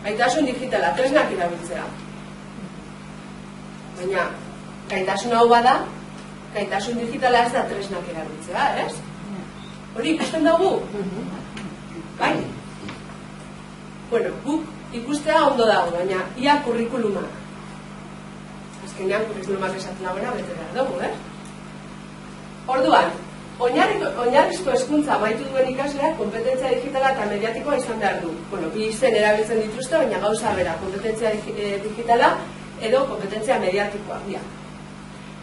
Gaitasun digitala, tresnak erabiltzea. Baina, gaitasun hau bada, gaitasun digitala ez da tresnak erabiltzea, ez? Hori ikusten dugu? Bai? Guk ikustea ondo dago, baina ia kurrikulumak. Azkenean kurrikulumak esaten dagoena bete behar dugu, ez? Orduan, oinarrizko hezkuntza amaitu duen ikasleak kompetentzia digitala eta mediatikoa izan behar du. Bi izen erabiltzen dituzte, baina gauza bera, kompetentzia digitala edo kompetentzia mediatikoa.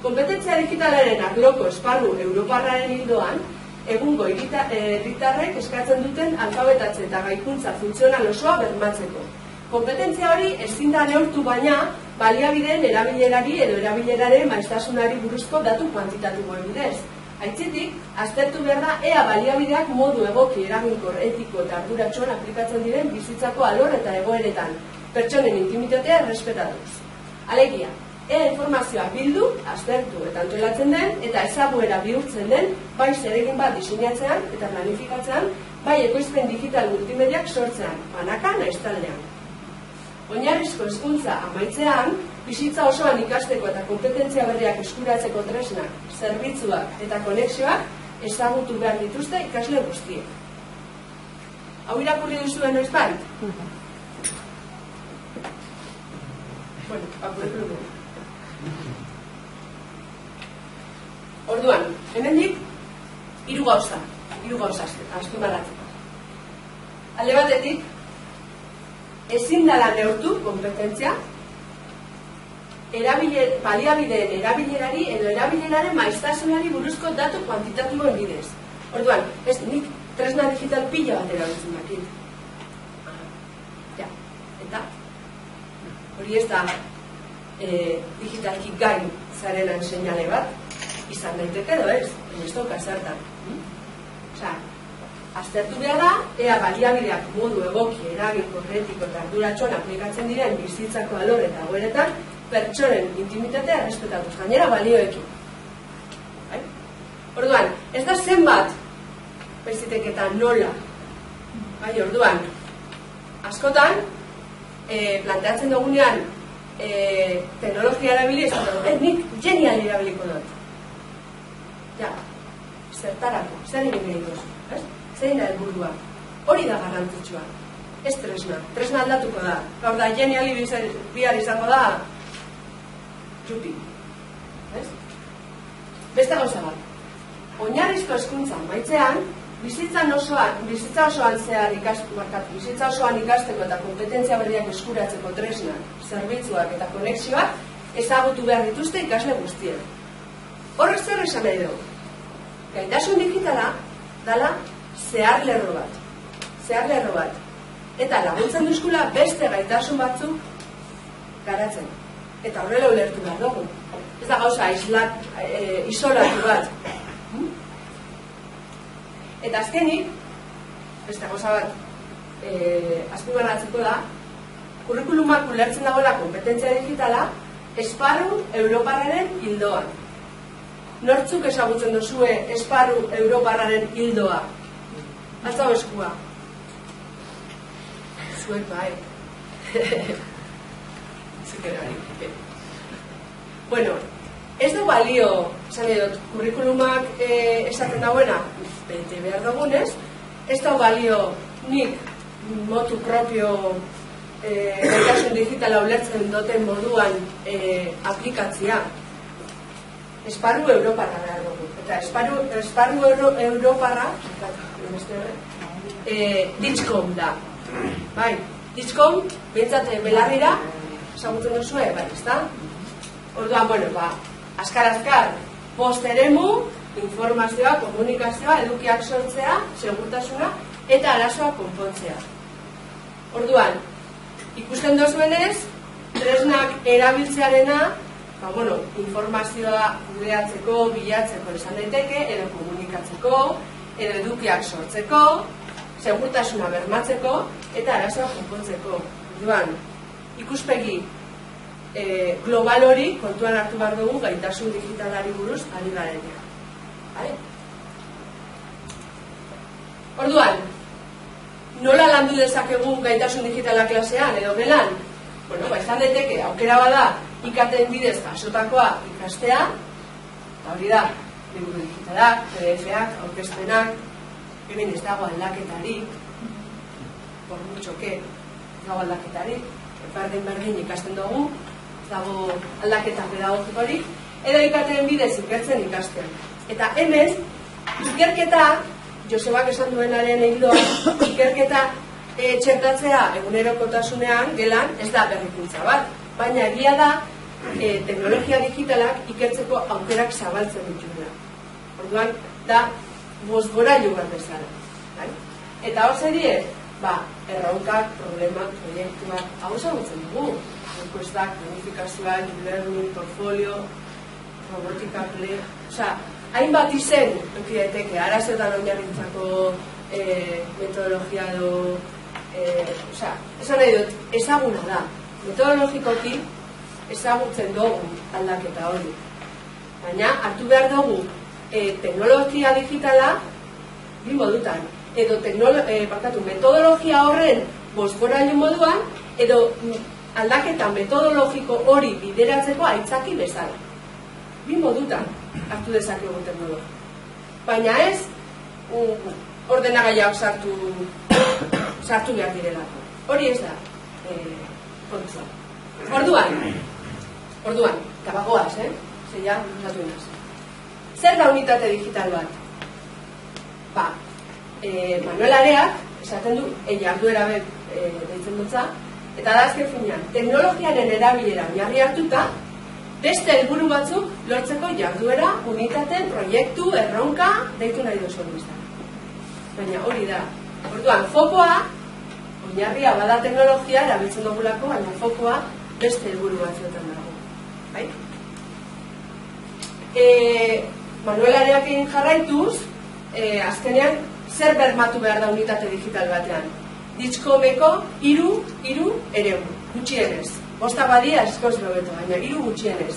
Kompetentzia digitalaren arloko esparru europarraren hildoan, egungo herritarrek eskatzen duten alfabetatze eta gaikuntza funtzional osoa bermatzeko. Kompetentzia hori ezin da neurtu baina baliabideen erabilerari edo erabileraren maiztasunari buruzko datu kuantitatiboen bidez. Aitzitik, aztertu behar da ea baliabideak modu egoki eraginkor, etiko eta arduratsuan aplikatzen diren bizitzako alor eta egoeretan, pertsonen intimitatea errespetatuz. Alegia, ea informazioa bildu, aztertu eta antolatzen den, eta ezaguera bihurtzen den, bai zeregin bat diseinatzean eta planifikatzean, bai ekoizpen digital multimediak sortzean, banakan nahiz taldean. Oinarrizko hezkuntza amaitzean, bizitza osoan ikasteko eta kompetentzia berriak eskuratzeko tresnak, zerbitzuak eta konexioak ezagutu behar dituzte ikasle guztiek. Hau irakurri duzuen noiz bait? Orduan, hemendik, hiru gauza azpimarratzeko. Alde batetik, ezin dela neurtu kompetentzia, baliabideen erabilerari edo erabileraren maiztasunari buruzko datu kuantitatiboen bidez. Orduan, nik tresna digital pila bat erabiltzen dakit. Eta hori ez da digitalki gain zarenan seinale bat, izan daiteke edo ez, ez dauka zertan. Osea, aztertu behar da, ea baliabideak modu egoki, eraginko, etiko eta arduratsuan aplikatzen diren bizitzako alor eta egoeretan, pertsonen intimitatea errespetatuz, gainera balioekin. Orduan, ez da zenbat, baizik eta nola. Orduan, askotan, planteatzen dugunean, teknologia erabiliz, nik genial erabiliko dut. Ja, zertarako, zer egin nahi duzu, zein da helburua. Hori da garrantzitsua, ez tresna. Tresna aldatuko da. Gaur da, geniali bihar izango da, txupi. Beste gauza bat. Oinarrizko hezkuntza maitzean, bizitza osoan ikasteko eta kompetentzia berriak eskuratzeko tresnak, zerbitzuak eta konexioak ezagutu behar dituzte ikasle guztiek. Horrek zer esan nahi dugu? Gaitasun digitala dala zeharlerro bat. Eta laguntzen duzkula beste gaitasun batzuk garatzen. Eta horrela ulertu behar dugu. Ez da gauza isolatu bat. Eta azkenik, beste gauza bat azpimanatzeko da, kurrikulumak ulertzen dagoela kompetentzia digitala esparru europarraren hildoan. Nortzuk ezagutzen duzue esparru europarraren hildoa? Altzau eskua. Zuek bai. Bueno, ez du balio, esan edot, kurrikulumak esaten dagoena, bete behar dugunez, ez du balio nik motu propio gaitasun digitala ulertzen duten moduan aplikatzia. Esparru europarra behar dugu. Eta esparru europarra Ditchcom da. Bai, Ditchcom, behintzat belarrira, esagutzen duzue, bai, ez da? Orduan, bueno, azkar, post eremu, informazioa, komunikazioa, edukiak sortzea, segurtasuna, eta arazoa konpontzea. Orduan, ikusten dozuenez, tresnak erabiltzearena, informazioa kudeatzeko, bilatzeko esan daiteke, edo komunikatzeko, edo edukiak sortzeko, segurtasuna bermatzeko, eta arazoa konpontzeko. Orduan, ikuspegi global hori kontuan hartu behar dugu gaitasun digitalari buruz ari garenean. Orduan, nola landu dezakegu gaitasun digitala klasean edo gelan? Bueno, izan daiteke, aukera bada ikaten bidez jasotakoa ikastea, hori da, liburu digitalak, PDF-ak, aurkezpenak, hemen ez dago aldaketarik, por mucho que ez dago aldaketarik, berdin ikasten dugu, ez dago aldaketa pedagogikorik, edo ikaten bidez ikertzen ikasten. Eta hemen, ikerketa, Josebak esan duenaren hildoa, ikerketa txertatzea egunerokotasunean gelan ez da berrikuntza bat, baina egia da teknologia digitalak ikertzeko aukerak zabaltzen dituela. Orduan, da bozgorailu bat bezala. Eta hor zerie, erronkak, problemak, proiektuak, hau ezagutzen dugu. Enkuestak, planifikazioak, learning, portfolio, robotika, hainbat izen eduki daiteke, arazoetan oinarritzako metodologia edo esan nahi dut, ezaguna da. Metodologikoki ezagutzen dugu aldaketa hori. Baina hartu behar dugu teknologia digitala bi modutan. Edo metodologia horren bozgorailu moduan, edo aldaketa metodologiko hori bideratzeko aitzaki bezala. Bi modutan hartu dezakegu teknologia. Baina ez ordenagaiak sartu behar direlako. Hori ez da kontua. Orduan, tabagoaz, zeia, usatu inaz. Zer da unitate digital bat? Manuel Areak, esaten du, jarduera deitzen dutza, eta da azken finean, teknologiaren erabilera oinarri hartuta, beste helburu batzuk lortzeko jarduera, unitate, proiektu, erronka, deitu nahi duzu biztan. Baina hori da. Orduan, fokoa, oinarria bada teknologia, erabiltzen dugulako, baina fokoa beste helburu batzuetan dago. Manuelarekin jarraituz, azkenean, zer bermatu behar da unitate digital batean? Ditxkomeko 3 eremu, gutxienez. Bosta badia eskoz bebeto, baina 3 gutxienez.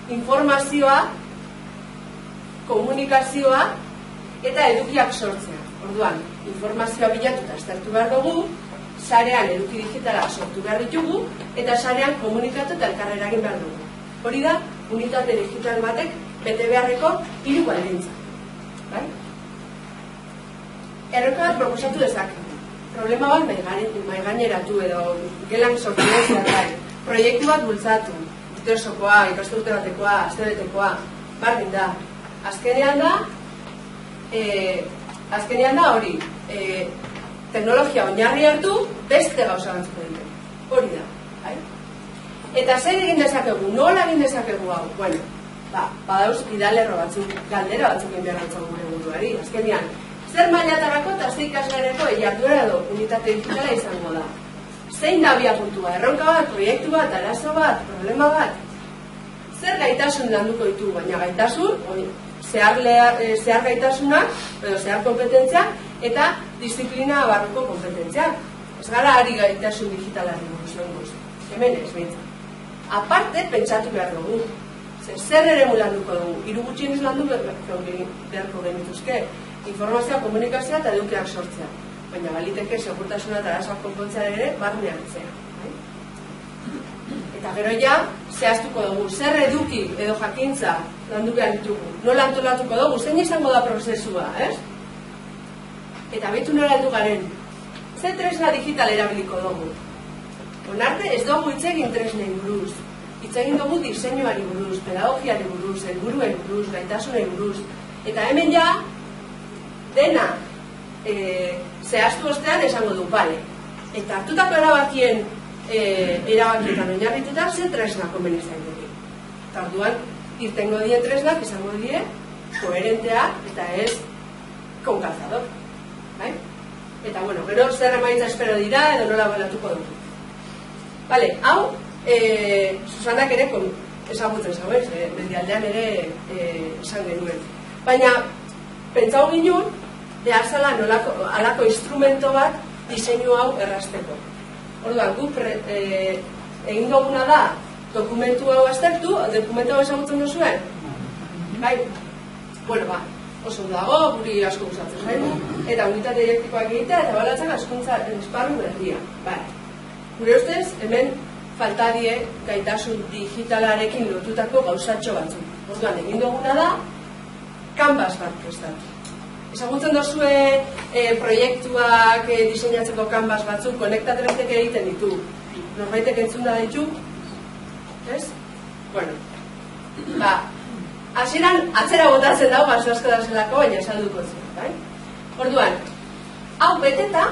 Informazioa, komunikazioa eta edukiak sortzea. Orduan, informazioa bilatu eta aztertu behar dugu, sarean eduki digitala sortu behar ditugu, eta sarean komunikatu eta elkarrera egin behar dugu. Hori da, unitate digital batek bete beharreko 3 baldintza. Erroka bat proposatu dezakegu. Problema bat maigaineratu edo gelan sortu dezakegu. Proiektu bat bultzatu, urteosokoa, ikasturte batekoa, astebetekoa, bardin da. Azkenean da hori, teknologia oinarri hartu, beste gauza batzuko ditu. Hori da. Eta zer egin dezakegu, nola egin dezakegu hau? Bueno, badauz idalerro batzuk, galdera batzuk egin behar batzuk gure munduari. Azkenean, zer mailatarako eta zer ikasgareko jarduera edo unitate digitala izango da. Zein da abiapuntua, erronka bat, proiektu bat, arazo bat, problema bat? Zer gaitasun landuko ditu, baina gaitasun, zehar gaitasunak, edo zehar kompetentziak, eta disiplina barruko kompetentziak. Ez gara ari gaitasun digitalari buruz, hemen ez behintzat. Aparte, pentsatu behar dugu. Zer eremu landuko dugu? 3 gutxienez landu beharko genituzke. Informazioa, komunikazioa eta edukiak sortzea. Baina baliteke segurtasuna eta arazoak konpontzea ere barne hartzea. Eta gero ja, zehaztuko dugu, zer eduki edo jakintza landu behar ditugu. Nola antolatuko dugu, zein izango da prozesua, ez? Eta behitu nola heldu garen, ze tresna digital erabiliko dugu. Onarte ez dugu hitz egin tresnei buruz. Hitz egin dugu diseinuari buruz, pedagogiari buruz, helburuen buruz, gaitasunei buruz. Eta hemen ja, dena zehaztu ostean esango du, bale. Eta hartutako erabakietan oinarrituta ze tresna komeni zaiteke. Eta orduan, irtengo dien tresnak izango die koherenteak eta ez konkazador. Eta bueno, gero zer emaitza espero dira edo nola balatuko dugu. Bale, hau, Susanak ere ezagutzen zauen, mendialdean ere esan genuen. Baina, pentsau ginen, behar zala alako instrumento bat diseinu hau errazteko. Orduan, guk egin duguna da dokumentu hau aztertu, dokumentu hau ezagutzen duzuen? Bai? Bueno, oso dago, guri asko gustatzen zaigu, eta unitate didaktikoak egitea eta balatzen hezkuntza esparru berria. Gure ustez, hemen faltadie gaitasun digitalarekin lotutako gauzatxo batzuk. Orduan, egin duguna da, kanbas bat prestatu. Ezagutzen duzue proiektuak diseinatzeko kanbas batzuk, konektatretek egiten ditu. Norbaitek entzuna ditu? Ez? Bueno, hasieran atzera botatzen dago, baso asko da zelako, baina esalduko zen, bai? Orduan, hau beteta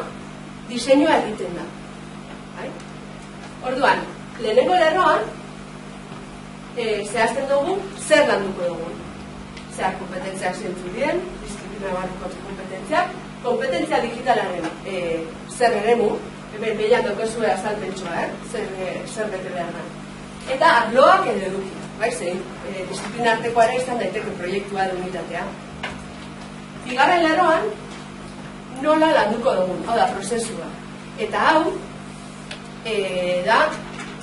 diseinua egiten da. Orduan, lehenengo lerroan, zehazten dugu, zer landuko dugu. Zehar kompetentziak zentzu dien, disiplina barruko kompetentziak, kompetentzia digitalaren zer eremu, hemen behian daukezue azalpentsua, zer bete behar da. Eta arloak edo eduki, zein, disiplina artekoa ere izan daiteke proiektua edo unitatea. Bigarren lerroan, nola landuko dugu, hau da, prozesua. Eta hau, da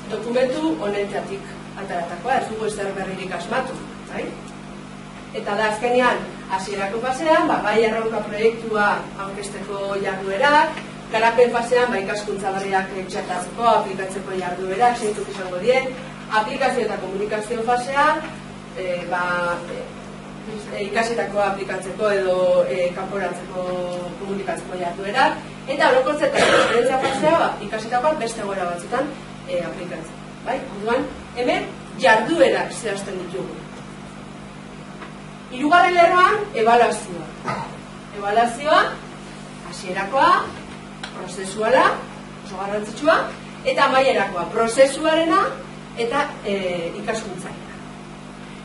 dokumentu honetatik ataratakoa, ez dugu ezer berririk asmatu. Eta da azkenean, hasierako fasean, bai erronka proiektua aurkezteko jarduerak, garapen fasean, ikaskuntza berriak txertatzeko, aplikatzeko jarduerak, zeintzuk izango dien, aplikazio eta komunikazio fasean, ikasitako aplikatzeko edo kanporatzeko komunikatzeko jarduerak, eta orokortze eta esperientzia fasea ikasitakoak beste gora batzutan aplikatzen. Orduan, hemen jarduerak zehazten ditugu. Hirugarren lerroan, ebaluazioa. Ebaluazioa, hasierakoa, prozesuala, oso garrantzitsua, eta amaierakoa, prozesuarena eta ikaskuntzailea.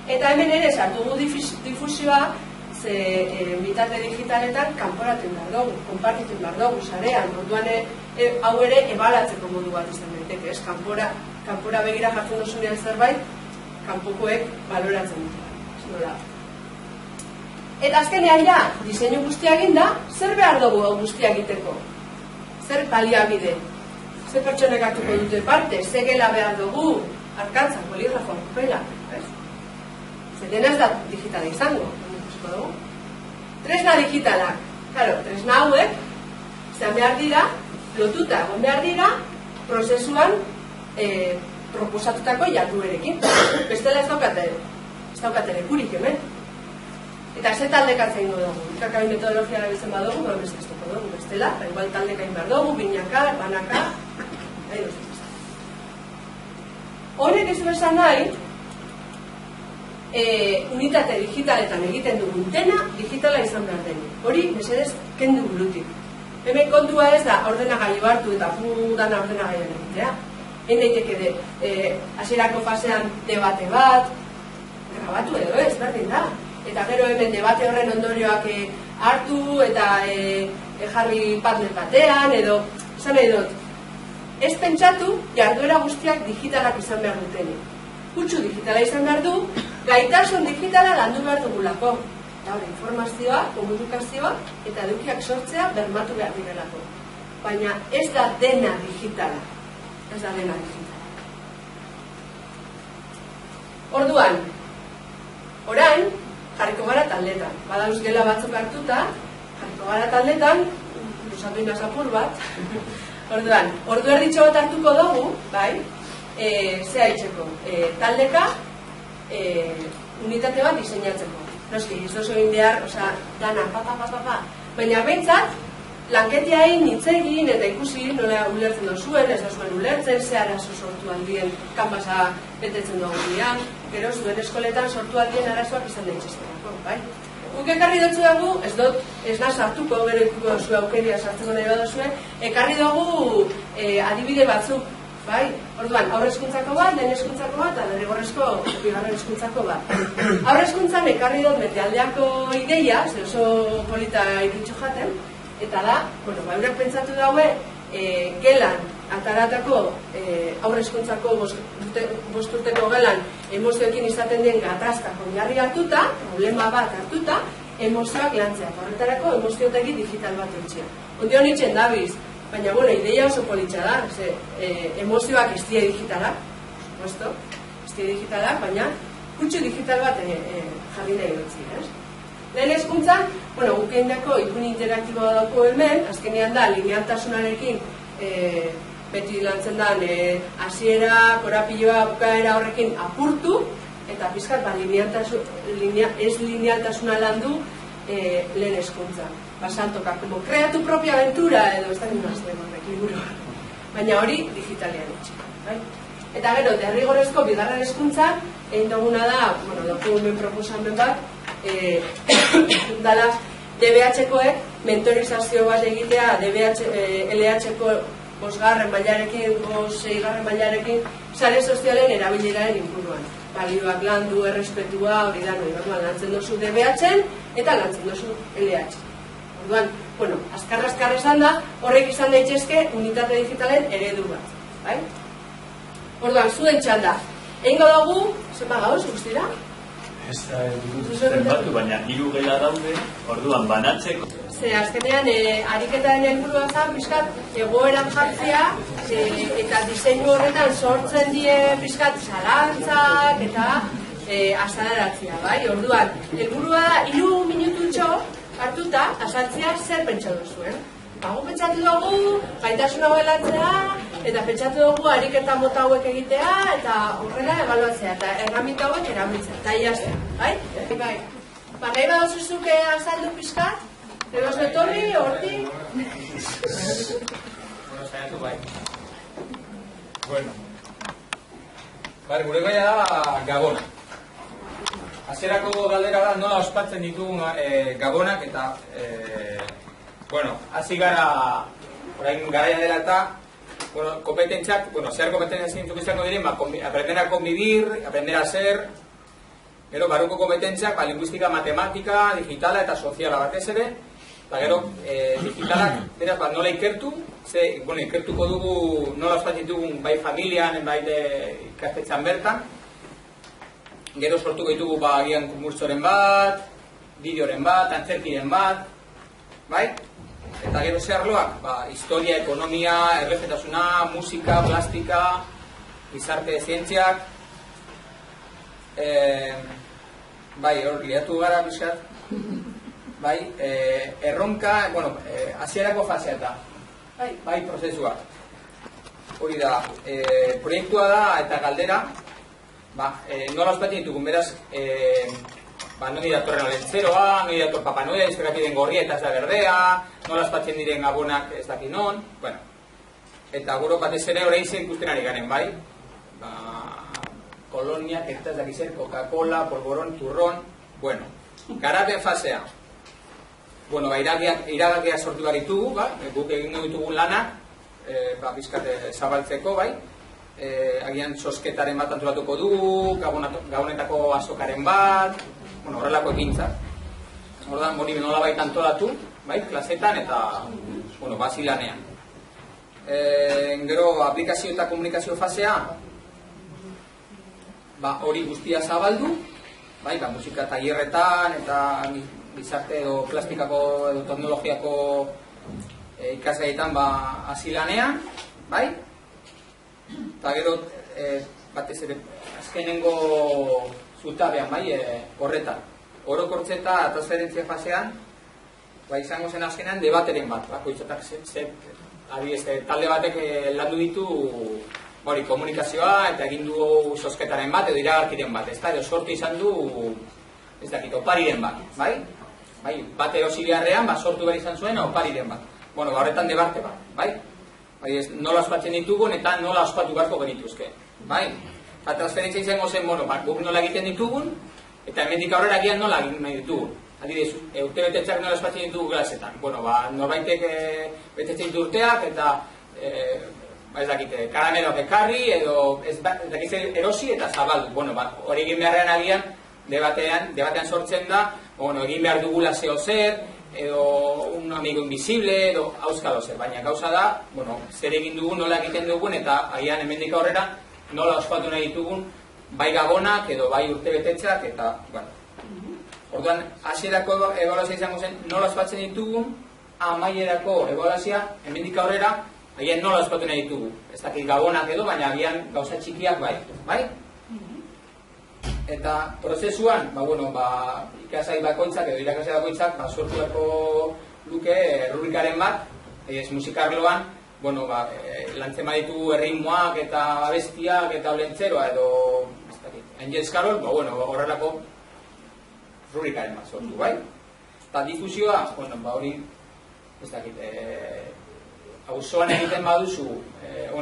Eta hemen ere sartu dugu difusioa, ze unitate digitaletan kanporatzen behar dugu, konpartitzen behar dugu, sarean, orduan hau ere ebalatzeko modu bat izan daiteke, ez? Kanpora begira jartzen duzunean zerbait, kanpokoek baloratzen dute. Eta azkenean ja, diseinu guztia eginda, zer behar dugu hau guztia egiteko? Zer baliabide? Zer pertsonek hartuko dute parte? Zer gela behar dugu? Arkatza, poligrafo, papela, zer dena ez da digitala izango, ikusiko dugu. Tresna digitalak, claro, tresna hauek, zean behar dira, lotuta egon behar dira, prozesuan proposatutako jarduerekin. Bestela ez daukate lekurik hemen. Eta ze taldekatzen dugu, ikakain metodologia erabiltzen badugu, beste ez dugu, bestela, igual taldekain behar dugu, binaka, banaka, nahi duzu. Horrek ez du esan nahi, unitate digitaletan egiten dugun dena digitala izan behar den. Hori, mesedez, kendu burutik. Hemen kontua ez da ordenagailu hartu eta dana ordenagailuan egitea. Egin daiteke hasierako fasean debate bat, grabatu edo ez, berdin da. Eta gero hemen debate horren ondorioak hartu eta jarri Padlet batean edo, esan nahi dut, ez pentsatu jarduera guztiak digitalak izan behar dutene. Kutsu digitala izan behar du, gaitasun digitala landu behar dugulako. Eta hori, informazioa, komunikazioa eta edukiak sortzea bermatu behar direlako. Baina ez da dena digitala. Ez da dena digitala. Orduan, orain, jarriko gara taldetan. Badauz gela batzuk hartuta, jarriko gara taldetan, lusatu inazapur bat. Orduan, ordu erditxo bat hartuko dugu, bai, zea itxeko, taldeka, unitate bat diseinatzeko. Noski, ez dozu egin behar, dana, baina behintzat, lanketia egin, hitz egin, eta ikusi nola ulertzen dozuen, ez dozuen ulertzen, ze arazo sortu aldien kanbasa betetzen dugu dian, gero zuen eskoletan sortu aldien arazoak izan daitezkenako, bai? Guk ekarri dutzu dugu, ez naz hartuko, gero ikuko duzu aukeria sartzeko nahi baduzue, ekarri dugu adibide batzuk, bai? Orduan, aurre hezkuntzako bat, lehen hezkuntzako bat, eta derrigorrezko bigarren hezkuntzako bat. Aurre hezkuntzan ekarri dut metealdeako ideia, ze oso polita irutxo jaten, eta da, eurek pentsatu daue, gelan, ataratako aurre hezkuntzako bosturteko gelan emozioekin izaten den gatazka oinarri hartuta, problema bat hartuta, emozioak lantzea. Horretarako emoziotegi digital bat entxea. Ondion itxen dabiz, baina ideia oso politxa da, emozioak ez die digitalak, supuesto, ez die digitalak, baina kutsu digital bat jarri nahi dutzi, ez? Lehen hezkuntzan, guk egindako ikun interaktiboa dauko hemen, azkenean da, linealtasunarekin beti lantzen da, hasiera, korapiloa, bukaera horrekin apurtu, eta pizkat, ez linealtasuna landu lehen hezkuntzan. Basantoka, como kreatu propia aventura, edo ez da ninazten horrek liburu. Baina hori digitalean etxe. Eta gero, derrigorezko bigarren hezkuntzan, egin duguna da, dokumen proposamen bat, dala DBH-koek mentorizazio bat egitea LH-ko 5. mailarekin, 6. mailarekin, sare sozialen erabileraren inguruan. Balioak landu, errespetua, hori da, normal lantzen dozu DBH-en eta lantzen dozu LH. Orduan, azkar esan da, horrek izan daitezke unitate digitalen eredu bat. Orduan, zuen txanda. Egingo dugu, zenba gauz guztira? Ez da, zenbatu, baina 3 gela daude, orduan banatzeko. Ze azkenean, ariketaren helburua zen, pixkat, egoeran jartzea, eta diseinu horretan sortzen die pixkat zalantzak eta azaleratzea, bai? Orduan, helburua 3 minututxo hartuta, azaltzea zer pentsa duzuen. Bago pentsatu dugu, gaitasun hau elatzea, eta pentsatu dugu ariketa mota hauek egitea, eta horrela ebaluatzea, eta erramita hauek erabiltzea, eta iaztea, bai? Bai. Nahi badozuzuke azaldu pixkat? Edo zetorri, horti? Saiatu bai. Gure gaia da Gabona. Hasierako galdera da nola ospatzen ditugun Gabonak eta hasi gara orain garaia dela eta kompetentziak, zer kompetentziak zintzuk izango diren, aprender a convivir, aprender a ser, gero baruko kompetentziak, lingüistika, matematika, digitala eta soziala batez ere, eta gero digitalak, beraz, nola ikertu, ikertuko dugu nola ospatzen ditugun bai familian, bai ikastetxean bertan, Gero sortuko ditugu agian konkurtsoren bat, bideoren bat, antzerkiren bat, bai? Eta gero ze arloak, historia, ekonomia, errezetasuna, musika, plastika, gizarte zientziak, bai, hor, liatu gara, bizkat, bai, erronka, bueno, hasierako fasea eta, bai, prozesua. Hori da, proiektua da eta galdera, nola ospatzen ditugun, beraz, nori datorren alentzeroa, nori dator Papa Noel, ez dakiten gorria eta ez da berdea, nola ospatzen diren gabonak ez dakit non, bueno. Eta gero batez ere orain zen ikusten ari garen, bai? Koloniak, ez dakit zer, Coca-Cola, polvoron, turron, bueno. Garapen fasea. Bueno, iragakia sortu behar ditugu, guk egin ditugun lanak, bizkat zabaltzeko, bai? Agian sosketaren bat antolatuko dugu, gabonetako azokaren bat, bueno, horrelako ekintzak. Hordan, hori nola baita antolatu, bai, klasetan eta, bueno, basilanean. Gero, aplikazio eta komunikazio fasea, hori guztia zabaldu, bai, musika tailerretan eta gizarte edo plastikako edo teknologiako ikasgaietan asilanean, bai? Eta gero, batez ere, azkenengo zutabean, bai, horretan. Orokortze eta transferentzia fasean, izango zen azkenean debateren bat, bakoitzatak talde batek landu ditu komunikazioa eta egin du sosketaren bat edo iragarkiren bat, ez da, edo sortu izan du, ez dakit, opariren bat, bai? Bat erosiliarrean, sortu behar izan zuen, opariren bat. Bueno, horretan debate bat, bai? Nola ospatzen ditugun eta nola ospatu beharko genituzke, bai? Eta transferentzia izango zen, guk nola egiten ditugun, eta hemendik aurrera agian nola egin nahi ditugun. Adibidez, urte-betetxeak nola ospatzen ditugu klasetan. Bueno, norbaitek betetzen ditu urteak eta, ez dakite, karameloak ekarri edo, ez dakite, erosi eta zabaldu. Bueno, hori egin beharrean agian, debatean sortzen da, egin behar dugula zeo zer, edo un amigo invisible, edo auskalo zer, baina gauza da, zer egin dugun, nola egiten dugun, eta agian hemendik aurrera nola ospatu nahi ditugun, bai gabonak, edo bai urtebetetxeak, eta, orduan, hasierako ebaluazioa izango zen, nola ospatzen ditugun, amaierako ebaluazioa, hemendik aurrera, agian nola ospatu nahi ditugu. Ez dakit gabonak edo, baina agian gauza txikiak bai? Eta prozesuan, ikasai bakoitzak edo irakasai bakoitzak sortu beharko luke rubrikaren bat, musika arloan, lantzen baditu erritmoak eta abestiak eta olentzeroa edo Angels Carol, horrelako rubrikaren bat sortu, bai? Eta difusioa, hori, ez dakit, auzoan egiten baduzu,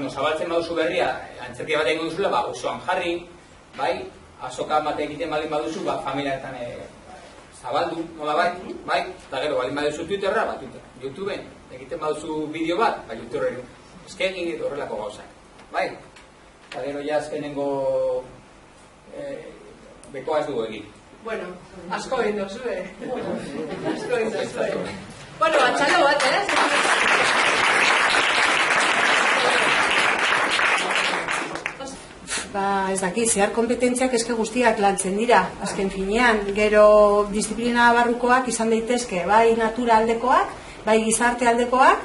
zabaltzen baduzu berria, antzerkia bat egin duzula, auzoan jarri, bai? Azoka bat egiten baldin baduzu, familiaretan zabaldu, nola bai? Eta gero, baldin baduzu Twitterra, YouTube, egiten baduzu bideo bat, YouTuberen eskegi edo horrelako gauzak, bai? Eta gero, ja azkenengo bekoa ez dugu egin. Bueno, asko egin dozue. Asko egin dozue. Bueno, atxalo bat, Ez daki, zehar kompetentziak eske guztiak lantzen dira, azken finean. Gero disiplina barrukoak izan daitezke, bai natura aldekoak, bai gizarte aldekoak,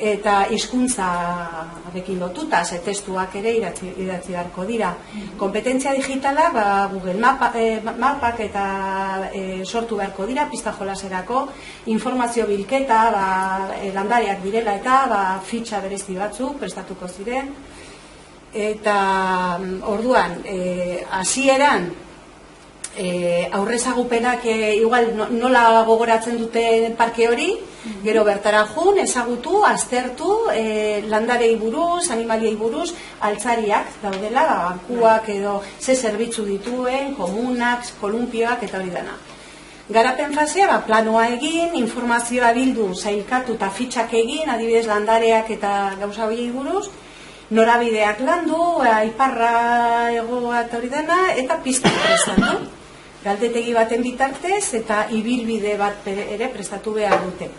eta hizkuntzarekin lotuta, testuak ere idatzi beharko dira. Kompetentzia digitala, Google Mapak eta sortu beharko dira, pista jolaserako, informazio bilketa, landareak direla eta fitxa berezi batzuk prestatuko ziren. Eta orduan, hasieran aurrezagupenak igual nola gogoratzen dute parke hori, gero bertara jun, ezagutu, aztertu, landarei buruz, animaliei buruz, altzariak daudela, bankuak edo ze zerbitzu dituen, komunak, kolumpioak eta hori dena. Garapen fasea, planoa egin, informazioa bildu, zailkatu eta fitxak egin, adibidez landareak eta gauza horiei buruz, norabideak landu, iparra egoa eta hori dena, eta pista prestatu. Galdetegi baten bitartez eta ibilbide bat ere prestatu behar dute.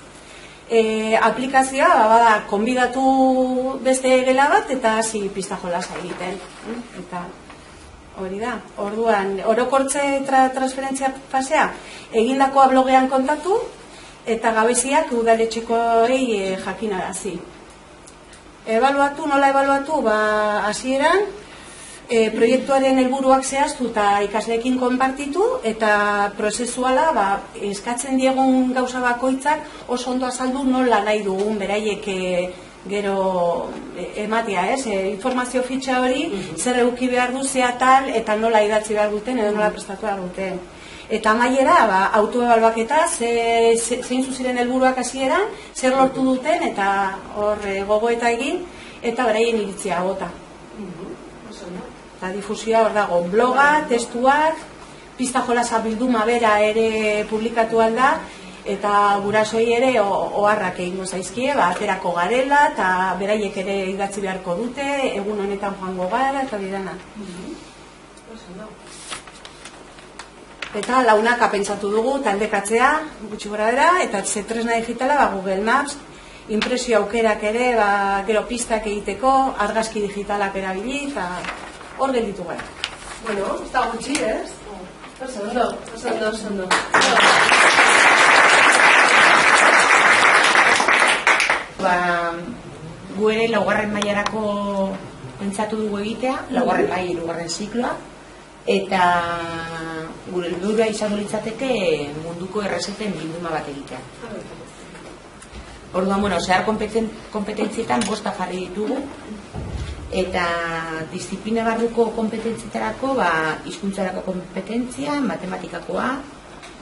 Aplikazioa, bada, konbidatu beste gela bat eta hasi pista jolasa egiten. Eta Hori da, orduan, orokortze transferentzia fasea, egindakoa blogean kontatu, eta gabeziak udaletxekoei jakinarazi. Ebaluatu, nola ebaluatu, hasieran, proiektuaren helburuak zehaztu eta ikasleekin konpartitu, eta prozesuala eskatzen diegun gauza bakoitzak oso ondo azaldu nola nahi dugun beraiek gero ematea, informazio fitxa hori, zer eduki behar du, zea tal, eta nola idatzi behar duten, edo nola prestatu behar duten. Eta amaiera, autoebalbaketa, zein zuziren helburuak hasieran, zer lortu duten, eta hor gogoeta egin, eta beraien iritzia bota. Eta difusioa hor dago, bloga, testuak, pista jolasa bilduma bera ere publikatu alda, eta gurasoi ere oharrak egingo zaizkie, aterako garela, eta beraiek ere idatzi beharko dute, egun honetan joango gara, eta bidana. Eta launaka pentsatu dugu, taldekatzea, gutxi gora dira, eta tresna digitala, Google Maps, impresio aukerak ere, gero pistak egiteko, argazki digitalak erabili, eta hor gelditu gara. Bueno, ez da gutxi, ez? Oso ondo. Gu ere laugarren mailarako pentsatu dugu egitea, laugarren maila, hirugarren zikloa, eta gure helburua izango litzateke munduko errezeten bilduma bat egitea. Orduan, zehar kompetentzietan 5 jarri ditugu, eta disiplina barruko kompetentzietarako, hizkuntzarako kompetentzia, matematikakoa,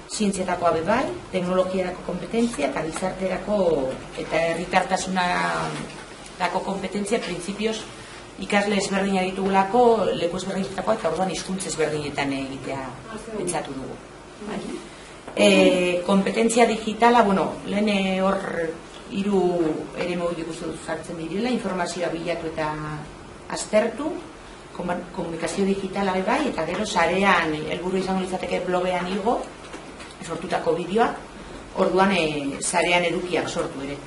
zientziatakoa bebai, teknologiarako kompetentzia, eta gizarterako eta herritartasunarako kompetentzia, printzipioz ikasle ezberdina ditugulako, leku ezberdinetakoa, eta orduan hizkuntza ezberdinetan egitea pentsatu dugu. Kompetentzia digitala, lehen hor 3 eremu ikusten jartzen direla, informazioa bilatu eta aztertu, komunikazio digitala bai, eta gero sarean, helburu izango litzateke blogean igo, sortutako bideoak, orduan sarean edukiak sortu ere.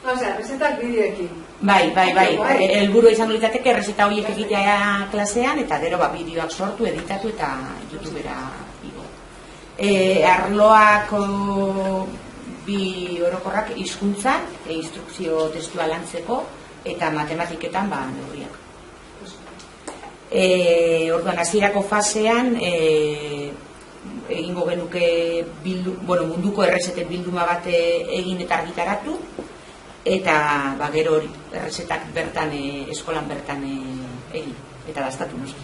Osea, rezetak bideoekin. Bai, helburu izango litzateke errezeta horiek egitea klasean, eta gero bideoak sortu, editatu eta YouTubera igo. Arloak bi orokorrak hizkuntzan, instrukzio testua lantzeko, eta matematiketan neurriak. Orduan, hasierako fasean, egingo genuke munduko errezeten bilduma bat egin eta argitaratu, eta gero hori errezetak bertan, eskolan bertan egin, eta dastatu noski.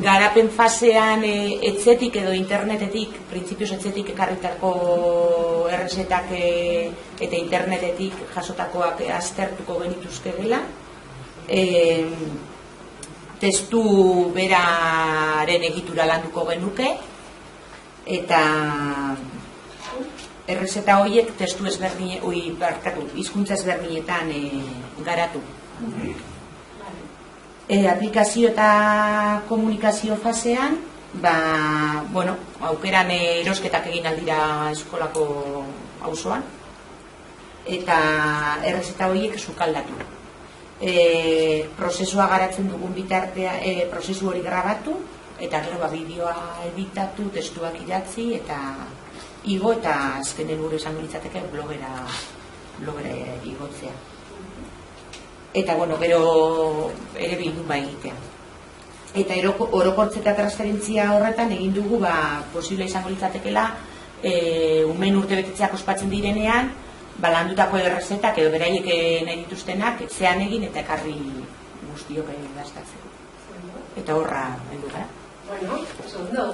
Garapen fasean etxetik edo internetetik, printzipioz etxetik ekarritako errezetak eta internetetik jasotakoak aztertuko genituzke dela, testu beraren egitura landuko genuke, eta errezeta horiek testu hizkuntza ezberdinetan garatu. Aplikazio eta komunikazio fasean, aukeran erosketak egin aldira eskolako auzoan, eta errezeta horiek sukaldatu. Prozesua garatzen dugun bitartea, prozesu hori grabatu, eta gero bideoa editatu, testuak idatzi, eta igo, eta azken helburu izango litzateke blogera igotzea. Eta gero ere bilduma egitea. Eta orokortze eta transferentzia horretan egin dugu posible izango litzatekela umen urtebetetzeak ospatzen direnean, landutako errezetak edo beraiek nahi dituztenak zean egin eta ekarri guztiok gastatzeko. Eta horra heldu gara. Bueno, ondo.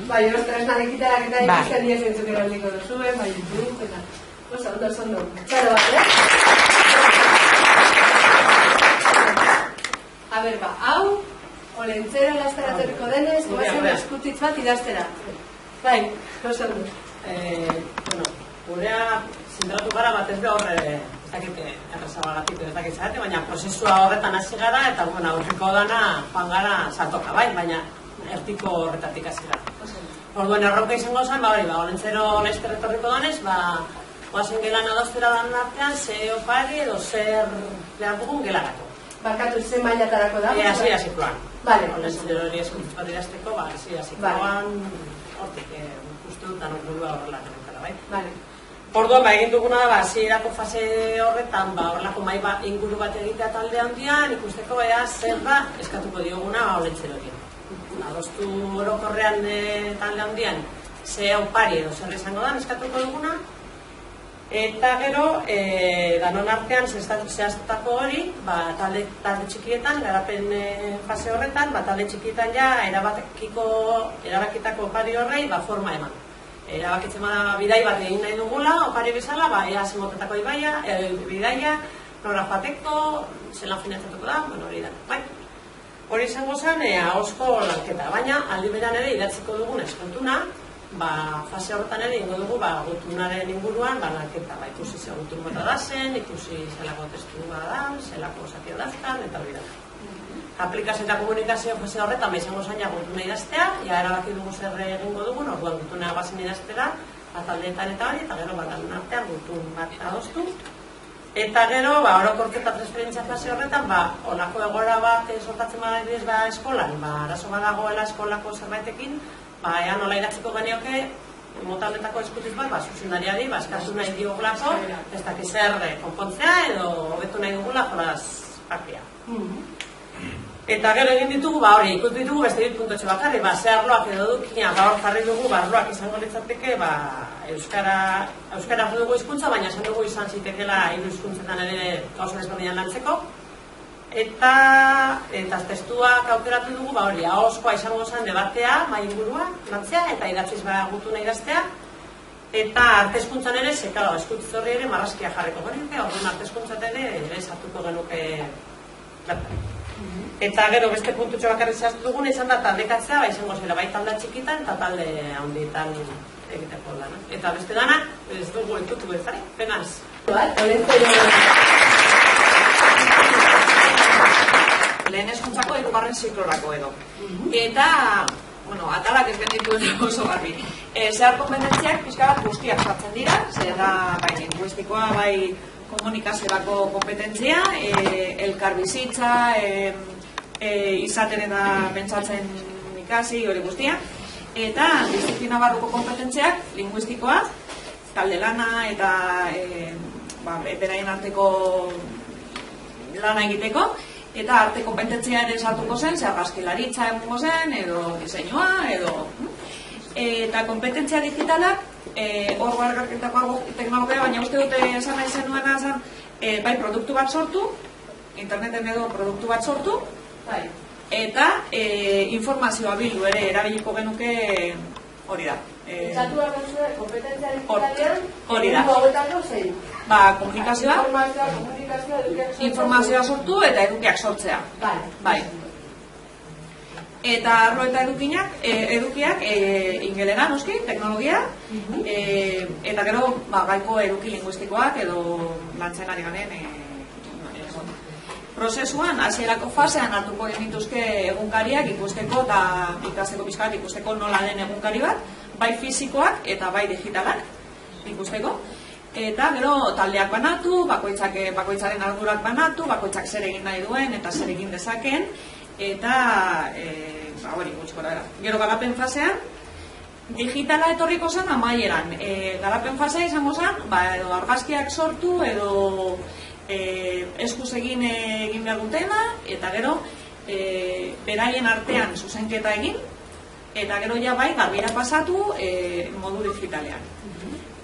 Hor tresna digitaleak eta ikusten dira zeintzuk erabiliko duzuen, YouTube eta ondo. Txalo bat, A ber, hau, olentzero lastera atorriko denez, goazen eskutitz bat idaztera. Bai, oso ondo. Gurea zentratu gara batez be horre, ez dakit errezabagatik, ez dakit zarete, baina prozesua horretan hasi gara, eta aurreko dana joan gara saltoka, baina ertiko horretatik hasi gara. Orduan erronka izango zen, olentzero laster etorriko denez, goazen gelan adostera dan artean, ze opari edo zer behar dugun gelarako. Barkatu zen mailatarako da? Hasi-hasikoan. Vale. Olentzero hori eskuntz bat idazteko, hasi-hasikoan, hortik uste dut anordua horrela genetara, bai? Vale. Orduan, egin duguna da, hasierako fase horretan, horrelako mai inguru bat egitea talde handian, ikusteko zer da eskatuko dioguna Olentzero hori. Adostu orokorrean talde handian, ze opari edo zer izango da eskatuko duguna, eta gero, danon artean zehaztutako hori, talde txikietan, garapen fase horretan, talde txikietan ja erabakitako opari horrei forma eman. Erabakitzen bada bidai bat egin nahi dugula, opari bezala, ea zemotetako bidaia, nora joateko, zelan finantzatuko da, hori da, bai. Hori izango zen, ahozko lanketa, baina aldi beran ere idatziko dugun eskontuna, fase horretan ere ingo dugu gutunaren inguruan lanketa, ikusi ze gutun bat adazen, ikusi zelako testua da, zelako zatio dazkan, eta hori da. Aplikazio eta komunikazio fase horretan izango zaina gutuna idaztea, erabaki dugu zer egingo dugun, orduan gutuna guazen idaztera, taldeetan eta hori, eta gero danon artean gutun bat adostu. Eta gero, orokorketa transferentzia fase horretan, honako egora bat sortatzen bada eskolan, arazo badagoela eskolako zerbaitekin, ea nola idatziko genioke, mota honetako eskutiz bat, zuzendariari, eskatu nahi diogulako, ez dakiz zer konpontzea edo hobetu nahi dugula jolaz partia. Eta gero egin ditugu, hori, ikut ditugu beste puntuetxe bakarri, ze arloak edo dukina, hor jarri dugu, arloak izango litzateke, euskara jo dugu hizkuntza, baina esan dugu izan zitekela hiru hizkuntzetan ere gauza desberdinak lantzeko. Eta testuak aukeratu dugu, hori, ahozkoa izango zen debatea, mai ingurua, lantzea, eta idatziz gutuna idaztea. Eta arte hezkuntzan ere, eskutitz horri ere marrazkia jarriko genuke, orduan arte hezkuntzat ere sartuko genuke bertan. Eta gero beste puntutxo bakarri zehaztu dugun izan da taldekatzea, izango zela bai talde txikitan eta talde handietan egiteko lana. Eta beste dana, ez dugu entutu bezari, penaz. Lehen hezkuntzako 3. ziklorako edo. Eta, atalak ez genituen oso garbi. Zehar konpetentziak pixka bat guztiak sartzen dira, zer da bai linguistikoa, bai komunikaziorako kompetentzia, elkarbizitza, izaten eta pentsatzen ikasi, hori guztia. Eta disiplina barruko kompetentziak, linguistikoa, talde lana eta beraien arteko lana egiteko, eta arte kompetentzia ere sartuko zen, argazkilaritza egongo zen, edo diseinua, edo... Eta kompetentzia digitalak, hor gargarketako teknologia, baina uste dute esan nahi zenuena zen, bai produktu bat sortu, interneten edo produktu bat sortu, eta informazioa bildu ere erabiliko genuke hori da. Zatu bat duzue, kompetentzia digitalean, hori da. Zein? Komunikazioa, informazioa sortu eta edukiak sortzea. Bai. Eta arlo eta edukiak ingelera, noski, teknologia, eta gero gaiko eduki linguistikoak edo lantzen ari ganen. Prozesuan, hasierako fasean hartuko genituzke egunkariak ikusteko eta ikasteko pixkat ikusteko nola den egunkari bat, bai fisikoak eta bai digitalak ikusteko. Eta gero taldeak banatu, bakoitzaren ardurak banatu, bakoitzak zer egin nahi duen eta zer egin dezakeen, eta hori gutxiko da. Gero garapen fasean, digitala etorriko zen amaieran. Garapen fasea izango zen, edo argazkiak sortu, edo eskuz egin behar dutena, eta gero beraien artean zuzenketa egin, eta gero ja bai garbira pasatu modu digitalean.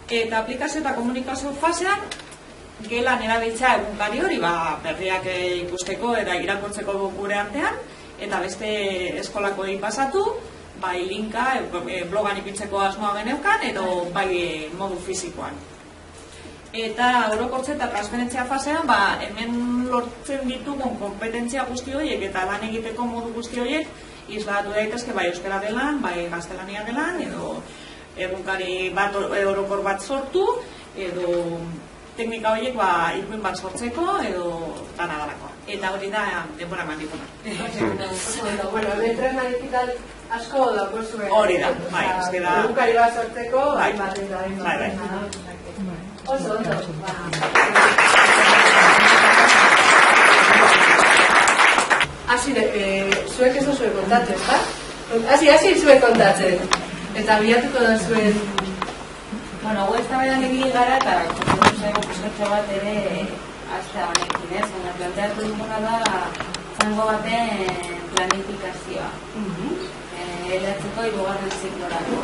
Eta aplikazio eta komunikazio fasean gelan erabiltzea egunkari hori berriak ikusteko eta irakurtzeko gure artean, eta beste eskolako pasatu, bai linka blogan ipintzeko asmoa geneukan, edo bai modu fisikoan. Eta orokortze eta transferentzia fasean, hemen lortzen ditugun kompetentzia guzti horiek eta lan egiteko modu guzti horiek islatu daitezke bai euskara delan, bai gaztelania delan, edo egunkari bat orokor bat sortu, edo teknika horiek ipuin bat sortzeko, edo dana. Eta hori da denbora mandikuna. Bueno, tresna digital asko daukuzue. Hori da, bai, eske da. Egunkari bat sortzeko, bai. Oso, ondo. zuek ez duzue kontatzen, ezta? Hasi zuek kontatzen. Eta bilatuko da zuen... Bueno, gu eztabaidan egin gara eta kontzertu zaigu pizkatxo bat ere hasta honekin, ez? Baina planteatu duguna da zango baten planifikazioa. Helatzeko 3. ziklorako.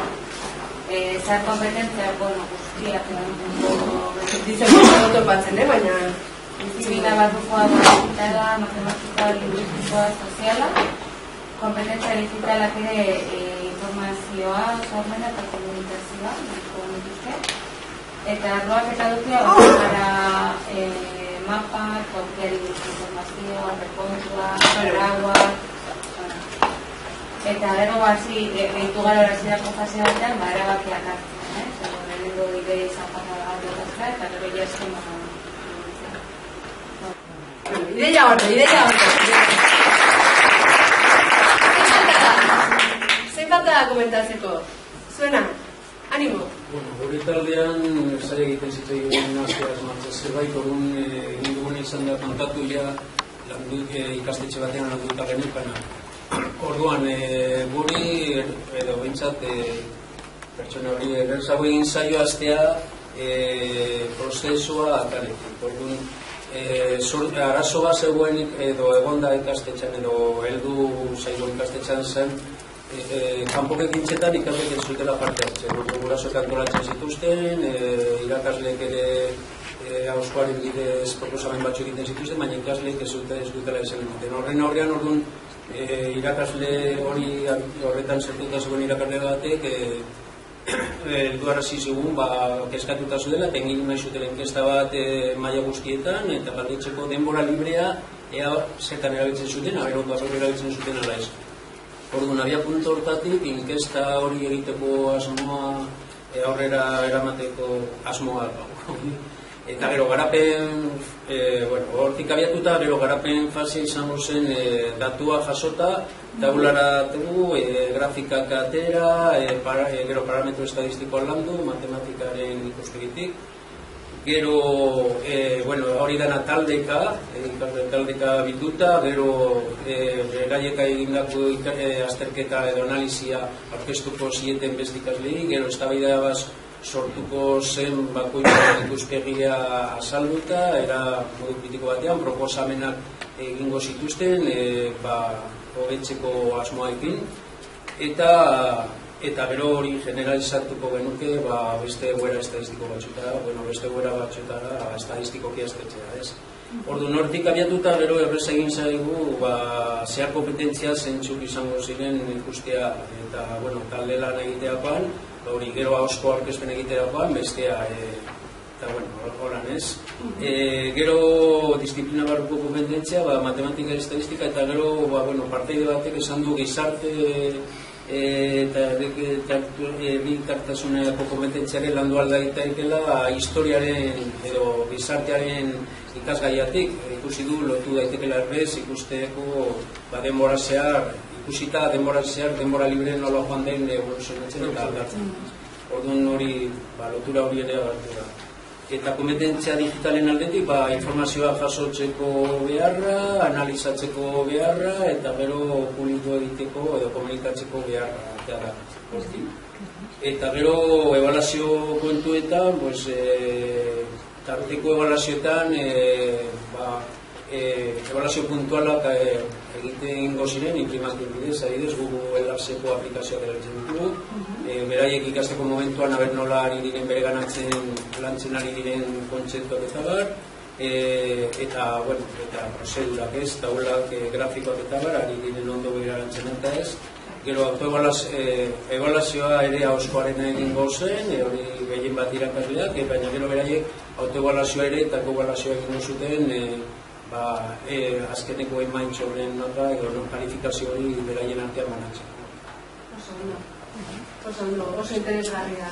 Zar kompetentziak, bueno, guztiak ditzen topatzen, baina... Zibila bat dukoa digitala, matematika, lingüistikoa, soziala. Kompetentzia digitalak ere informazioa, sormena eta komunikazioa, eta arloak eta dukia gara mapak, aukiari informazioa, rekontua, aragua, eta gero hasi gehitu gara horazidako fase batean, erabakiak hartzen, lehenengo idei izan jara bat eta gero jasken Ideia horta. Zein falta da komentatzeko? Zuena, animo. Bueno, gure taldean zaila egiten zitzaigun azkera esmatzen zerbait, egin dugun izan da kontatu ja ikastetxe batean landuta genukana. Orduan, guri, edo bintzat, pertsona hori egerzago egin zaio aztea prozesua ataletik. Orduan, arazo bat zegoenik edo egonda ikastetxan edo heldu zaigu ikastetxan zen kanpoko ekintzetan ikaslek ez zutela parte hartzen. Gurasoek antolatzen zituzten, irakasleek ere auskoaren bidez proposamen batzu egiten zituzten, baina ikasleek ez dutela esan egiten. Horren aurrean, orduan, irakasle hori horretan zertuta zegoen irakasle batek helduarazi zigun kezkatuta zudela eta egin nahi zuten enkesta bat maila guztietan eta galdetzeko denbora librea ea zertan erabiltzen zuten, ondo erabiltzen zuten ala ez. Orduan, abia puntu hortatik, inkesta hori egiteko asmoa aurrera eramateko asmoa eta gero garapen hortik abiatuta, gero garapen fase izango zen datua jasota tabulara tegu, grafikak atera, gero parametro estadistikoa landu, matematikaren ikuspegitik. Gero, hori dena taldeka bilduta, gero beraiek egindako azterketa edo analizia aurkeztuko zieten beste ikaslei, gero eztabaida bat sortuko zen bakoitzaren ikuspegia azalduta, era modu kritiko batean, proposamenak egingo zituzten, hobetzeko asmoaekin, eta gero hori generalizatuko genuke beste egoera estadistiko batzuetara, beste egoera batzuetara estadistikoki aztertzea, ez? Orduan, hortik abiatuta gero errez egin zaigu zehar kompetentzia zeintzuk izango ziren ikustea eta talde lan egiteakoan, hori gero ahozko aurkezpen egiterakoan, bestea, eta horan ez. Gero disiplina barruko kompetentzia, matematika eta estadistika, eta gero parteide batek esan du gizarte eta herritartasuneko kompetentziaren landu aldaitaikela historiaren edo gizartearen ikasgaiatik, ikusi du lotu daitekela errez, ikusteko denbora zehar, ikusita denbora zehar, denbora libre nola joan den evoluzionatzen eta aldatzen. Orduan hori, lotura hori ere agartu da. Eta kompetentzia digitalen aldetik, informazioa jasotzeko beharra, analizatzeko beharra, eta gero publiko egiteko edo komunikatzeko beharra. Eta gero ebaluazio kontuetan, tarteko ebaluazioetan, ebaluazio puntualak egiten goziren, imprimazioen bidez, adidez, Google Apps-eko aplikazioak erabiltzen ditugu. Beraiek ikasteko momentuan aber nola ari diren bere ganatzen lantzen ari diren kontzeptuak eta bar, eta prozedurak ez, taulak, grafikoak eta bar, ari diren ondo bere ganatzen eta ez. Gero autoebaluazioa ere ahozkoaren egingo zen, hori gehien bat irakasleak, baina gero beraiek autoebaluazioa ere eta autoebaluazioa egingo zuten azkeneko emaitz horren nota edo kalifikazio hori beraien artean banatzen. Oso interesgarria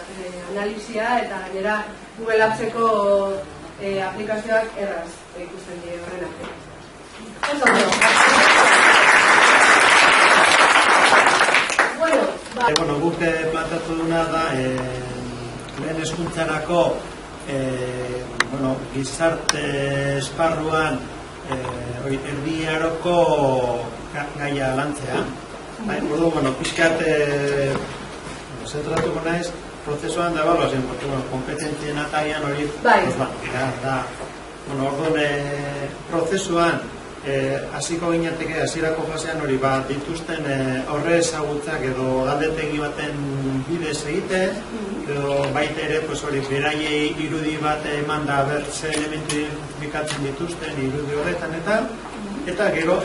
analizia eta gainera Google Apps-eko aplikazioak erraz ikusten dira horren artean. Guk plantatu duna da lehen hezkuntzarako gizarte esparruan erdi aroko gaia lantzea. Orduan, bueno, pixkat zentratuko naiz prozesuan da evaluazioan, porque, bueno, kompetentzien ataian hori, orduan, prozesuan hasiko ginateke hasierako fasean hori dituzten horre ezagutzak edo galdetegi baten bidez egite, edo baita ere hori beraiei irudi bat eman da bertze elementu identifikatzen dituzten irudi horretan eta gero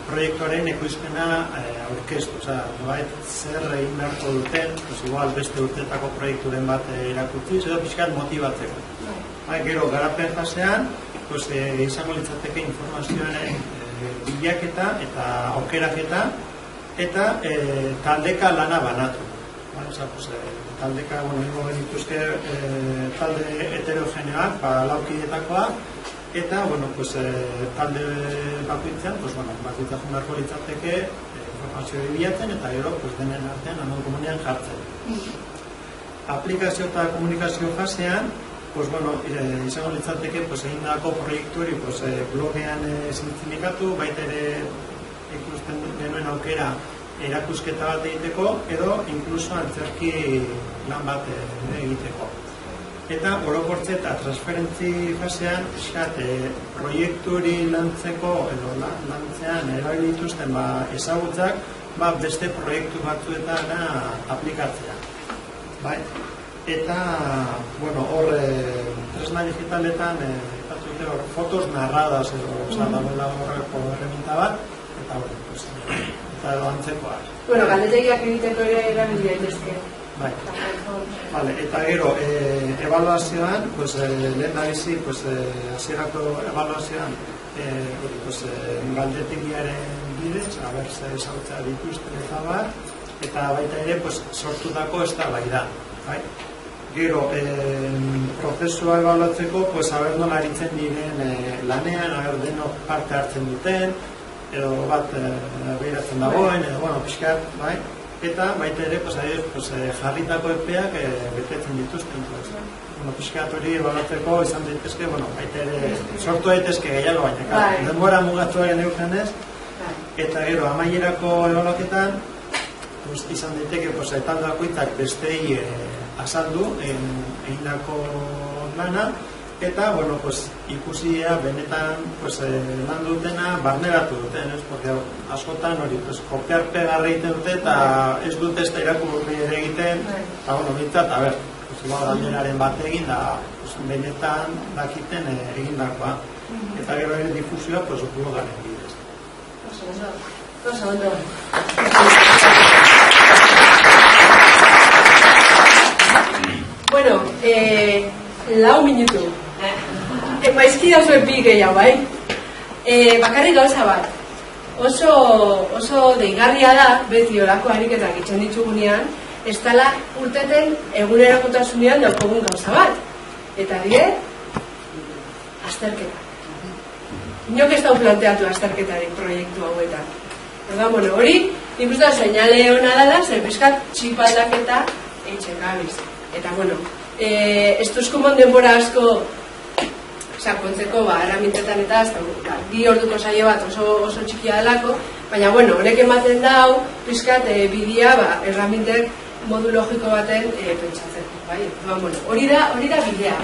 proiektuaren ekoizpena aurkeztu, zer egin beharko duten, igual beste urtetako proiekturen bat erakutziz edo pixkat motibatzeko. Gero garapen fasean izango litzateke informazioaren bilaketa eta aukeraketa eta taldeka lana banatu. Taldeka, ingo genituzke talde heterogeneoak, laukidetakoak, eta talde bakoitzean, bakoitza jungarko litzateke informazioa bilatzen eta gero denen artean anon komunian jartzen. Aplikazio eta komunikazio fasean, izango litzateke egindako proiektu hori blogean zintzilikatu, baita ere ikusten genuen aukera erakusketa bat egiteko edo inkluso antzerki lan bat egiteko. Eta orokortze eta transferentzi fasean proiektu hori lantzeko edo lantzean erabili dituzten ezagutzak beste proiektu batzuetan aplikatzea. Eta, hor tresna digitaletan fotos narradas edo dagoela horreko herramienta bat eta edo antzekoak. Galdetegiak egiteko ere erabili daitezke. Eta gero, ebaluazioan, lehen da bizi, hasierako ebaluazioan galdetegiaren bidez, ze ezagutzea dituzten eta bat, eta baita ere sortutako eztabaida. Gero, prozesua ebaluatzeko, haber nola aritzen diren lanean, haber denok parte hartzen duten, edo bat behiratzen dagoen, edo, pixkat, eta baita ere, jarritako epeak betetzen dituzten. Pixkat hori ebaluatzeko izan daitezke, baita ere, sortu daitezke gehiago, baina, denbora mugatuaren eukenez, eta gero, amaierako ebaluaketan, izan daiteke, talde bakoitzak bestei azaldu egindako lana, eta, ikusia benetan lan dutena barneratu duten, porque askotan hori, kopiar pegar egiten dute, eta ez dute ez da irakurri ere egiten, eta, bintzat, galderaren bat egin, da, benetan dakiten egindakoa. Eta gero ere difusioa, blogaren bidez. Ondo. Bueno, 4 minutu. Maizki da zuen bi gehiago, bakarrik gauza bat. Oso deigarria da, beti olako ariketak itxen ditugunean, ez dela urteten egunerakotasunean daukogun gauza bat. Eta die, azterketa. Inok ez dau planteatu azterketaren proiektu hauetan. Hori, nik uste da seinale hona dela, zer peskat txipaldaketa eitzen gabiz. Eta, ez duzkumon denbora asko sakontzeko eramintetan eta bi orduko saio bat oso txikia delako, baina, honek ematen dau, peskat bidea erramintek modu logiko baten pentsatzeko. Hori da bidea.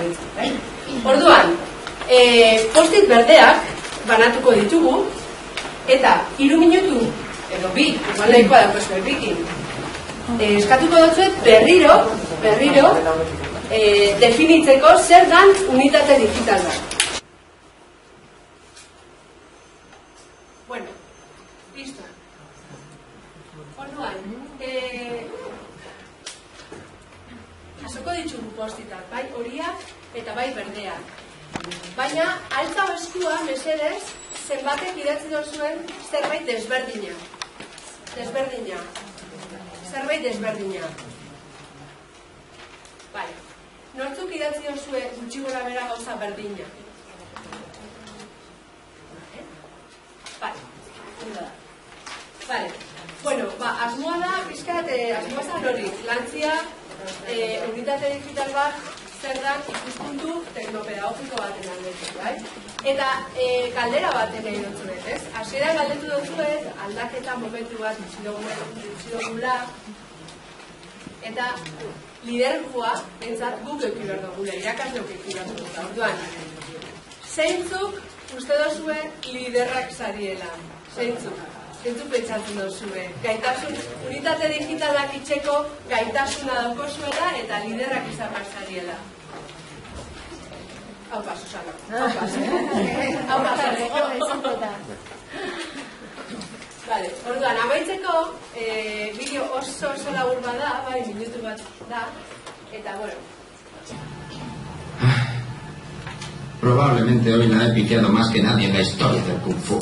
Orduan, post-it berdeak banatuko ditugu, eta 3 minutu, edo 2, igual nahikoa da postu epikin, eskatuko dutzuet berriro definitzeko zer dan unitate digital da. Bueno, listo. Orduan, jasoko ditugu postitak, bai horiak eta bai berdeak. Baina, altza eskua, mesedez, zenbatek idatzi dozuen zerbait desberdina. Zerbait desberdina. Bai, nortzuk idatzi dozue gutxi gora bera gauza berdina. Bai, vale. Bueno, asmoa da, pizkat, asmoa zan hori, lantzia, unitate digital bat, zer da ikuspuntu teknopedagogiko baten aldetik, bai? Eta galdera baten nahi dutzuet, ez? Hasieran galdetu dutzuet, aldaketa momentu bat utzi dugula, eta lidergoa, entzat guk eki behar dugula, irakasleok eki behar dugula. Orduan, zeintzuk uste duzue liderrak zariela? Zeintzuk pentsatzen duzue? Gaitasun, unitate digitalak itxeko gaitasuna daukozuela eta liderrak izan zariela. Hau pas, Susana. Hau pas. Vale, orduan, amaitzeko, bideo oso labur bada, bai, minutu bat da, eta, bueno. Probablemente hoy la he pifiado más que nadie en la historia del Kung Fu,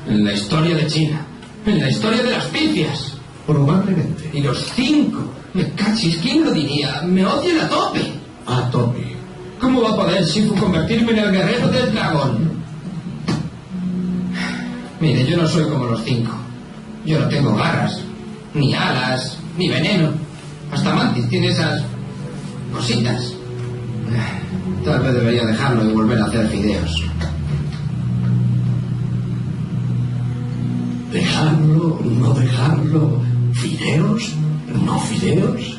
en la historia de China, en la historia de las pifias. Probablemente. Y los 5, me cachis, ¿quién lo diría? Me odian a tope. A tope. ¿Cómo va a poder Shifu convertirme en el guerrero del dragón? Mire, yo no soy como los 5. Yo no tengo garras, ni alas, ni veneno. Hasta Mantis tiene esas cositas. Tal vez debería dejarlo y volver a hacer fideos. ¿Dejarlo? ¿No dejarlo? ¿Fideos? ¿No fideos?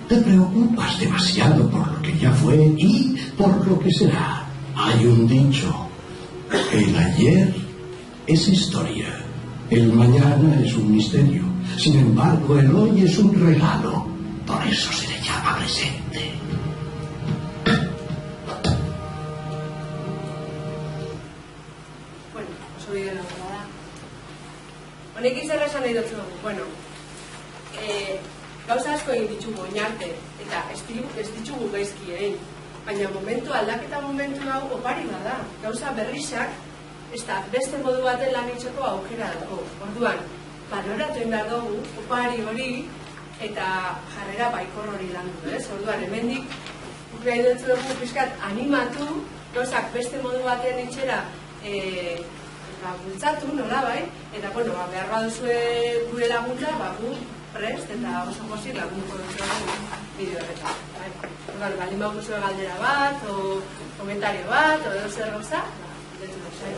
Te preocupas demasiado por lo que ya fue y por lo que será. Hay un dicho. El ayer es historia. El mañana es un misterio. Sin embargo, el hoy es un regalo. Por eso se le llama presente. Bueno, oso bide lagun bada. Honekin zer esan nahi dutzu? Bueno, gauza asko egin ditugu oinarte, eta ez ditugu gaizki egin. Baina aldaketa momentu hau opari bada. Gauza berrizak, ez da, beste modu baten lan itxeko aukera dago. Orduan, baloratu egin behar dugu, opari hori, eta jarrera baikor hori lan du, ez? Orduan, hemendik, nahi dutzu dugu pixkat animatu, gauzak beste modu baten itxera bultzatu, nola bai? Eta, bueno, behar baduzue gure laguntza, gu prest, eta oso pozik lagunko dutzu bideo horretan. Orduan, baldin bauzue galdera bat, o komentario bat, o edo zer gauza, detu duzue.